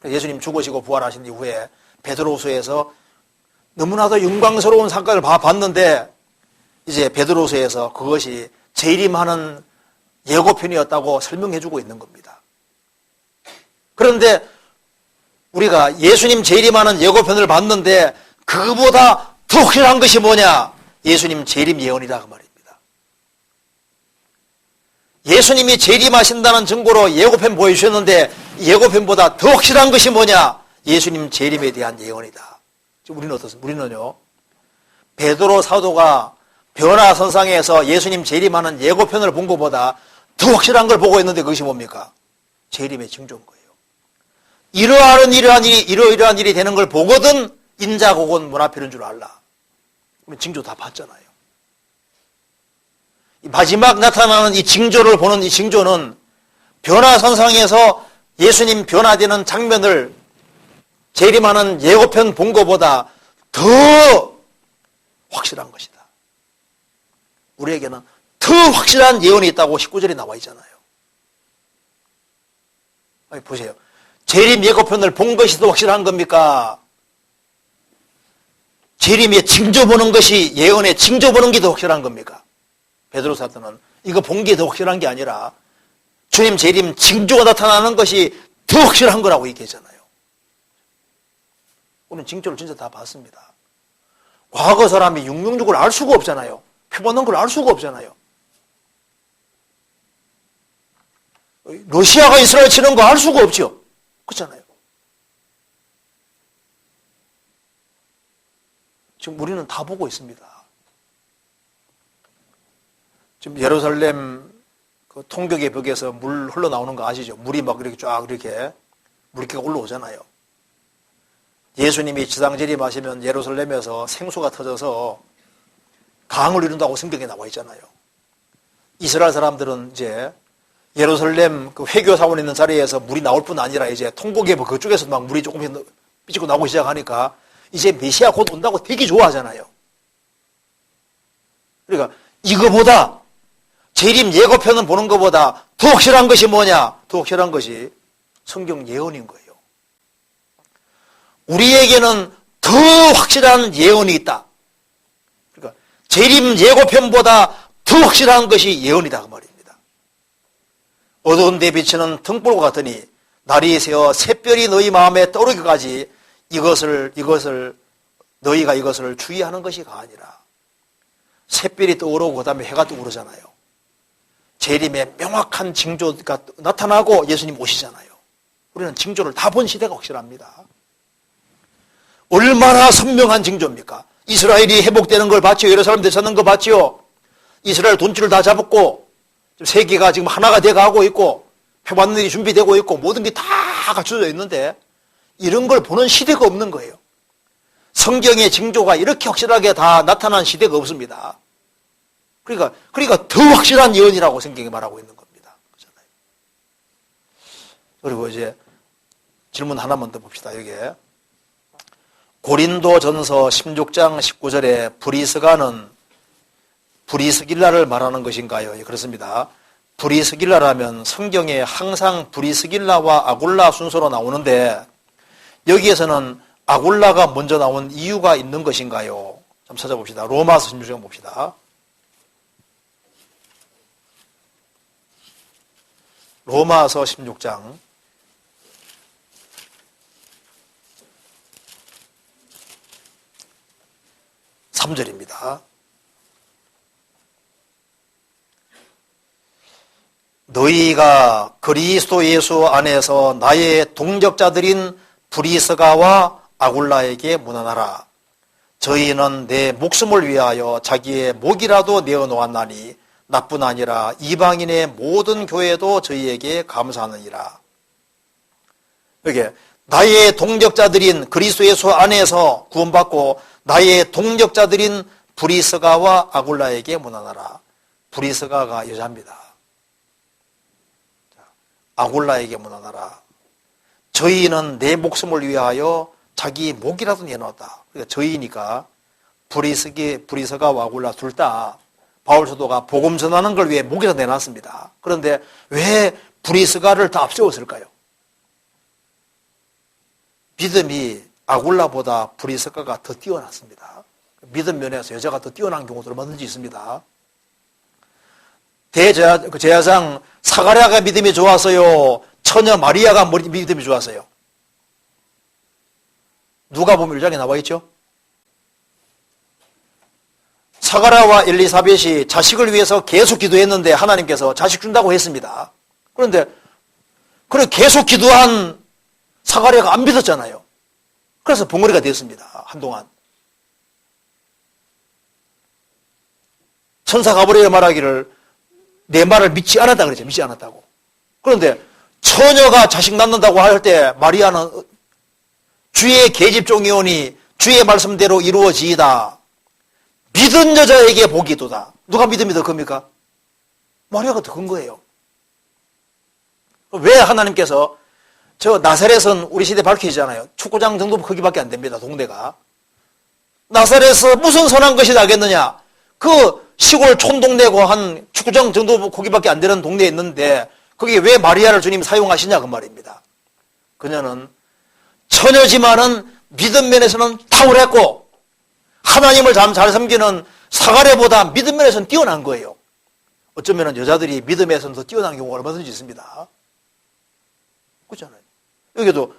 예수님 죽으시고 부활하신 이후에 베드로후서에서 너무나도 영광스러운 사건을 봤는데 이제 베드로후서에서 그것이 재림하는 예고편이었다고 설명해주고 있는 겁니다. 그런데 우리가 예수님 재림하는 예고편을 봤는데 그거보다 더 확실한 것이 뭐냐? 예수님 재림 예언이다 그 말입니다. 예수님이 재림하신다는 증거로 예고편 보여주셨는데 예고편보다 더 확실한 것이 뭐냐? 예수님 재림에 대한 예언이다. 우리는 어떻습니까? 우리는요, 베드로 사도가 변화선상에서 예수님 재림하는 예고편을 본 것보다 더 확실한 걸 보고 있는데 그것이 뭡니까? 재림의 징조인 거예요. 이러이러한 일이 되는 걸 보거든 인자국은 문 앞에 이른 줄 알라. 우리 징조 다 봤잖아요. 마지막 나타나는 이 징조를 보는 이 징조는 변화선상에서 예수님 변화되는 장면을 재림하는 예고편 본 것보다 더 확실한 것이다. 우리에게는 더 확실한 예언이 있다고 19절에 나와 있잖아요. 아니, 보세요. 재림 예고편을 본 것이 더 확실한 겁니까? 재림의 징조 보는 것이 예언의 징조 보는 게 더 확실한 겁니까? 베드로 사도는 이거 본 게 더 확실한 게 아니라 주님 재림 징조가 나타나는 것이 더 확실한 거라고 얘기했잖아요. 우리는 징조를 진짜 다 봤습니다. 과거 사람이 666을 알 수가 없잖아요. 표본는 걸 알 수가 없잖아요. 러시아가 이스라엘 치는 거 알 수가 없죠. 그렇잖아요. 지금 우리는 다 보고 있습니다. 지금 예루살렘 그 통곡의 벽에서 물 흘러나오는 거 아시죠? 물이 막 이렇게 쫙 이렇게 물기가 올라오잖아요. 예수님이 지상 재림하시면 예루살렘에서 생수가 터져서 강을 이룬다고 성경에 나와 있잖아요. 이스라엘 사람들은 이제 예루살렘 그 회교사원 있는 자리에서 물이 나올 뿐 아니라 이제 통곡의 벽 그쪽에서 막 물이 조금씩 삐지고 나오기 시작하니까 이제 메시아 곧 온다고 되게 좋아하잖아요. 그러니까 이거보다 재림 예고편은 보는 것보다 더 확실한 것이 뭐냐? 더 확실한 것이 성경 예언인 거예요. 우리에게는 더 확실한 예언이 있다. 그러니까 재림 예고편보다 더 확실한 것이 예언이다 그 말입니다. 어두운 데 비치는 등불과 같으니 날이 새어 샛별이 너희 마음에 떠오르기까지 너희가 이것을 주의하는 것이가 아니라 샛별이 떠오르고 그 다음에 해가 떠오르잖아요. 재림의 명확한 징조가 나타나고 예수님 오시잖아요. 우리는 징조를 다 본 시대가 확실합니다. 얼마나 선명한 징조입니까? 이스라엘이 회복되는 걸 봤지요. 예루살렘 되찾는 거 봤지요. 이스라엘 돈줄을 다 잡았고 세계가 지금 하나가 돼가고 있고 표받는 일이 준비되고 있고 모든 게 다 갖춰져 있는데 이런 걸 보는 시대가 없는 거예요. 성경의 징조가 이렇게 확실하게 다 나타난 시대가 없습니다. 그러니까 더 확실한 예언이라고 성경이 말하고 있는 겁니다. 그렇잖아요. 그리고 이제 질문 하나만 더 봅시다. 여기에 고린도전서 16장 19절에 브리스길라를 말하는 것인가요? 그렇습니다. 브리스길라라면 성경에 항상 브리스길라와 아굴라 순서로 나오는데 여기에서는 아굴라가 먼저 나온 이유가 있는 것인가요? 좀 찾아봅시다. 로마서 16장 봅시다. 로마서 16장 3절입니다. 너희가 그리스도 예수 안에서 나의 동역자들인 브리스가와 아굴라에게 문안하라. 저희는 내 목숨을 위하여 자기의 목이라도 내어놓았나니 나뿐 아니라 이방인의 모든 교회도 저희에게 감사하느니라. 여기 나의 동역자들인 그리스도 예수 안에서 구원받고 나의 동역자들인 브리스가와 아굴라에게 문안하라. 브리스가가 여자입니다. 아굴라에게 문안하라. 저희는 내 목숨을 위하여 자기 목이라도 내놓았다. 그러니까 저희니까 브리스가와 아굴라 둘 다 바울 사도가 복음 전하는 걸 위해 목에서 내놨습니다. 그런데 왜 브리스가를 더 앞세웠을까요? 믿음이 아굴라보다 브리스가가 더 뛰어났습니다. 믿음 면에서 여자가 더 뛰어난 경우도 얼마든지 있습니다. 제사장 사가랴가 믿음이 좋았어요? 처녀 마리아가 믿음이 좋았어요? 누가 보면 1장에 나와 있죠? 사가랴와 엘리사벳이 자식을 위해서 계속 기도했는데 하나님께서 자식 준다고 했습니다. 그런데 계속 기도한 사가랴가 안 믿었잖아요. 그래서 벙어리가 됐습니다. 한동안. 천사 가브리엘이 말하기를 내 말을 믿지 않았다 그랬죠. 믿지 않았다고. 그런데 처녀가 자식 낳는다고 할 때 마리아는 주의 계집종이오니 주의 말씀대로 이루어지이다. 믿은 여자에게 복이 있도다. 누가 믿음이 더 큽니까? 마리아가 더 큰 거예요. 왜 하나님께서 저 나사렛은 우리 시대 밝혀지잖아요. 축구장 정도 크기밖에 안 됩니다. 동네가. 나사렛에서 무슨 선한 것이 나겠느냐. 그 시골 촌동네고 한 축구장 정도 크기밖에 안 되는 동네에 있는데 거기에 왜 마리아를 주님이 사용하시냐 그 말입니다. 그녀는 처녀지만은 믿음 면에서는 탁월했고 하나님을 잘 섬기는 사가랴보다 믿음 면에서는 뛰어난 거예요. 어쩌면 여자들이 믿음에서는 더 뛰어난 경우가 얼마든지 있습니다. 그렇잖아요. 여기도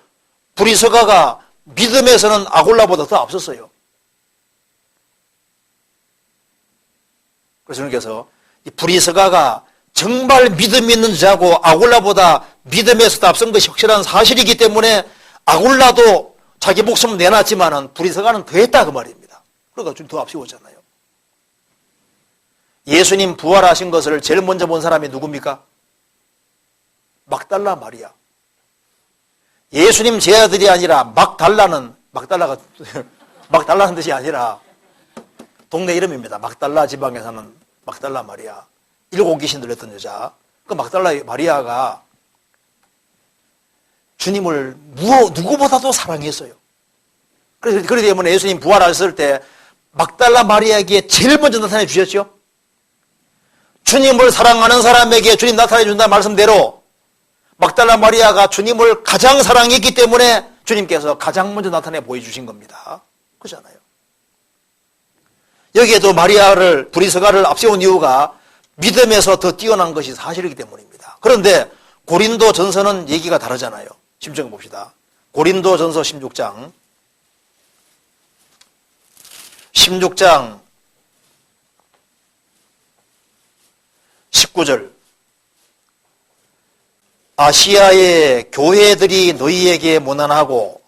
브리스가가 믿음에서는 아굴라보다 더 앞섰어요. 그래서 주님께서 이 브리스가가 정말 믿음 있는 자고 아굴라보다 믿음에서 더 앞선 것이 확실한 사실이기 때문에 아굴라도 자기 목숨을 내놨지만은 브리스가는 더 했다 그 말입니다. 그러니까 좀 더 앞세웠잖아요. 예수님 부활하신 것을 제일 먼저 본 사람이 누굽니까? 막달라 마리아. 예수님 제 아들이 아니라 막달라는 뜻이 아니라 동네 이름입니다. 막달라 지방에 사는 막달라 마리아. 7 귀신 들렸던 여자. 그 막달라 마리아가 주님을 누구보다도 사랑했어요. 그래서 그렇기 때문에 예수님 부활하셨을 때 막달라 마리아에게 제일 먼저 나타내 주셨죠. 주님을 사랑하는 사람에게 주님 나타내 준다는 말씀대로 막달라 마리아가 주님을 가장 사랑했기 때문에 주님께서 가장 먼저 나타내 보여주신 겁니다. 그렇잖아요. 여기에도 마리아를 브리스가를 앞세운 이유가 믿음에서 더 뛰어난 것이 사실이기 때문입니다. 그런데 고린도 전서는 얘기가 다르잖아요. 10장 봅시다. 고린도 전서 16장 19절 아시아의 교회들이 너희에게 문안하고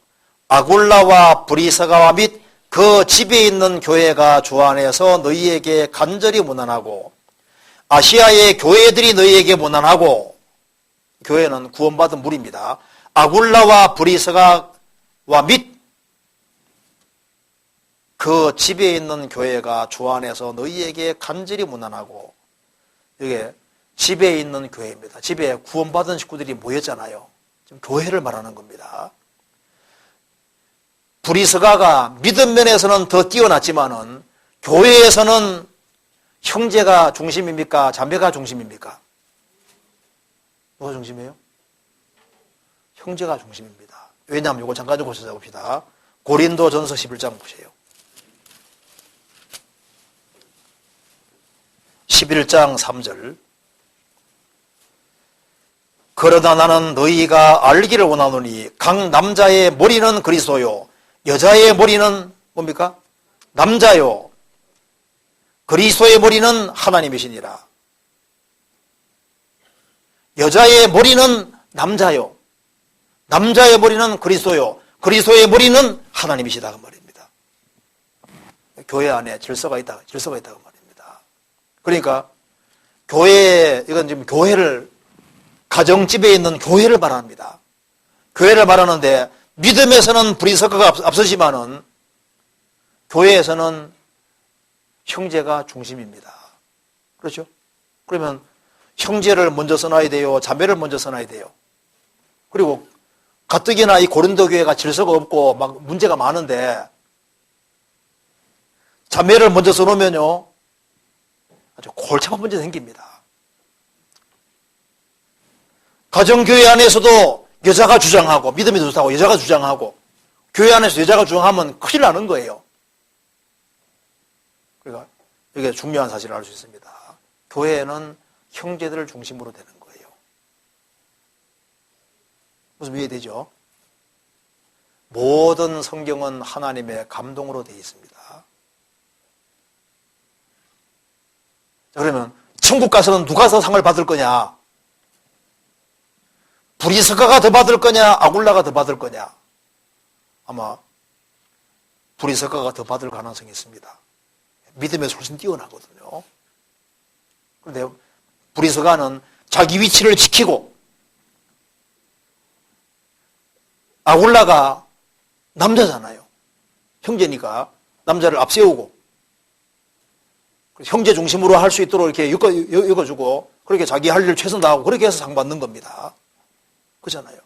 아굴라와 브리스가와 및 그 집에 있는 교회가 주 안에서 너희에게 간절히 문안하고 아시아의 교회들이 너희에게 문안하고 교회는 구원받은 무리입니다. 아굴라와 브리스가와 및 그 집에 있는 교회가 주 안에서 너희에게 간절히 문안하고 이게 집에 있는 교회입니다. 집에 구원받은 식구들이 모였잖아요. 지금 교회를 말하는 겁니다. 브리스가가 믿음 면에서는 더 뛰어났지만은 교회에서는 형제가 중심입니까? 자매가 중심입니까? 누가 중심이에요? 형제가 중심입니다. 왜냐하면 이거 잠깐 좀 고쳐봅시다. 고린도전서 11장 보세요. 11장 3절. 그러나 나는 너희가 알기를 원하노니 각 남자의 머리는 그리스도요 여자의 머리는 뭡니까? 남자요 그리스도의 머리는 하나님이시니라. 여자의 머리는 남자요 남자의 머리는 그리스도요 그리스도의 머리는 하나님이시다 그 말입니다. 교회 안에 질서가 있다고 말입니다. 그러니까 교회, 이건 지금 교회를, 가정집에 있는 교회를 말합니다. 교회를 말하는데 믿음에서는 브리스가가 앞서지만은 교회에서는 형제가 중심입니다. 그렇죠? 그러면 형제를 먼저 써놔야 돼요? 자매를 먼저 써놔야 돼요? 그리고 가뜩이나 이 고린도 교회가 질서가 없고 막 문제가 많은데 자매를 먼저 써놓으면요 아주 골참한 문제 생깁니다. 가정교회 안에서도 여자가 주장하고 믿음이 좋다고 여자가 주장하고 교회 안에서 여자가 주장하면 큰일 나는 거예요. 그러니까 이게 중요한 사실을 알 수 있습니다. 교회는 형제들을 중심으로 되는 거예요. 무슨 이해되죠? 모든 성경은 하나님의 감동으로 되어 있습니다. 자, 그러면 천국 가서는 누가 더 상을 받을 거냐? 브리스가가 더 받을 거냐? 아굴라가 더 받을 거냐? 아마 브리스가가 더 받을 가능성이 있습니다. 믿음에서 훨씬 뛰어나거든요. 그런데 브리스가는 자기 위치를 지키고 아굴라가 남자잖아요. 형제니까 남자를 앞세우고 형제 중심으로 할 수 있도록 이렇게 읽어주고 그렇게 자기 할 일을 최선 다하고 그렇게 해서 상 받는 겁니다. 그렇잖아요.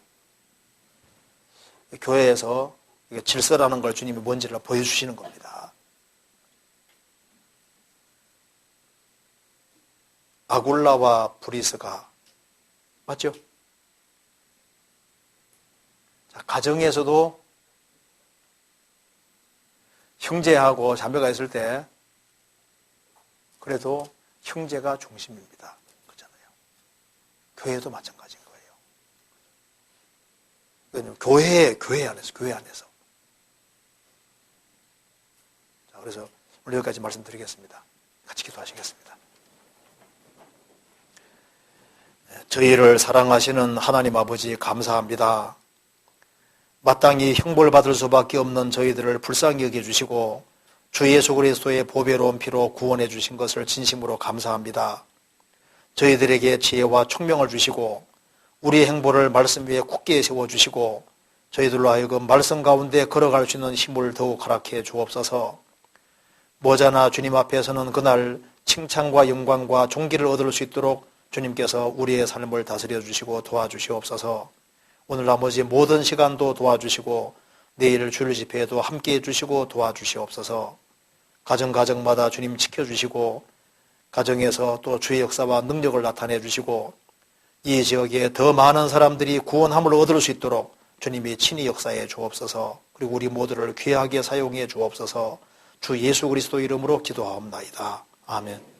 교회에서 질서라는 걸 주님이 뭔지를 보여주시는 겁니다. 아굴라와 브리스가 맞죠? 자, 가정에서도 형제하고 자매가 있을 때 그래도 형제가 중심입니다. 그렇잖아요. 교회도 마찬가지인 거예요. 교회 안에서. 자, 그래서 오늘 여기까지 말씀드리겠습니다. 같이 기도하시겠습니다. 저희를 사랑하시는 하나님 아버지 감사합니다. 마땅히 형벌받을 수밖에 없는 저희들을 불쌍히 여겨주시고 주 예수 그리스도의 보배로운 피로 구원해 주신 것을 진심으로 감사합니다. 저희들에게 지혜와 총명을 주시고 우리의 행보를 말씀 위에 굳게 세워주시고 저희들로 하여금 말씀 가운데 걸어갈 수 있는 힘을 더욱 허락해 주옵소서. 머자나 주님 앞에서는 그날 칭찬과 영광과 존귀를 얻을 수 있도록 주님께서 우리의 삶을 다스려 주시고 도와주시옵소서. 오늘 나머지 모든 시간도 도와주시고 내일 주일 집회에도 함께해 주시고 도와주시옵소서. 가정마다 주님 지켜주시고 가정에서 또 주의 역사와 능력을 나타내 주시고 이 지역에 더 많은 사람들이 구원함을 얻을 수 있도록 주님이 친히 역사해 주옵소서. 그리고 우리 모두를 귀하게 사용해 주옵소서. 주 예수 그리스도 이름으로 기도하옵나이다. 아멘.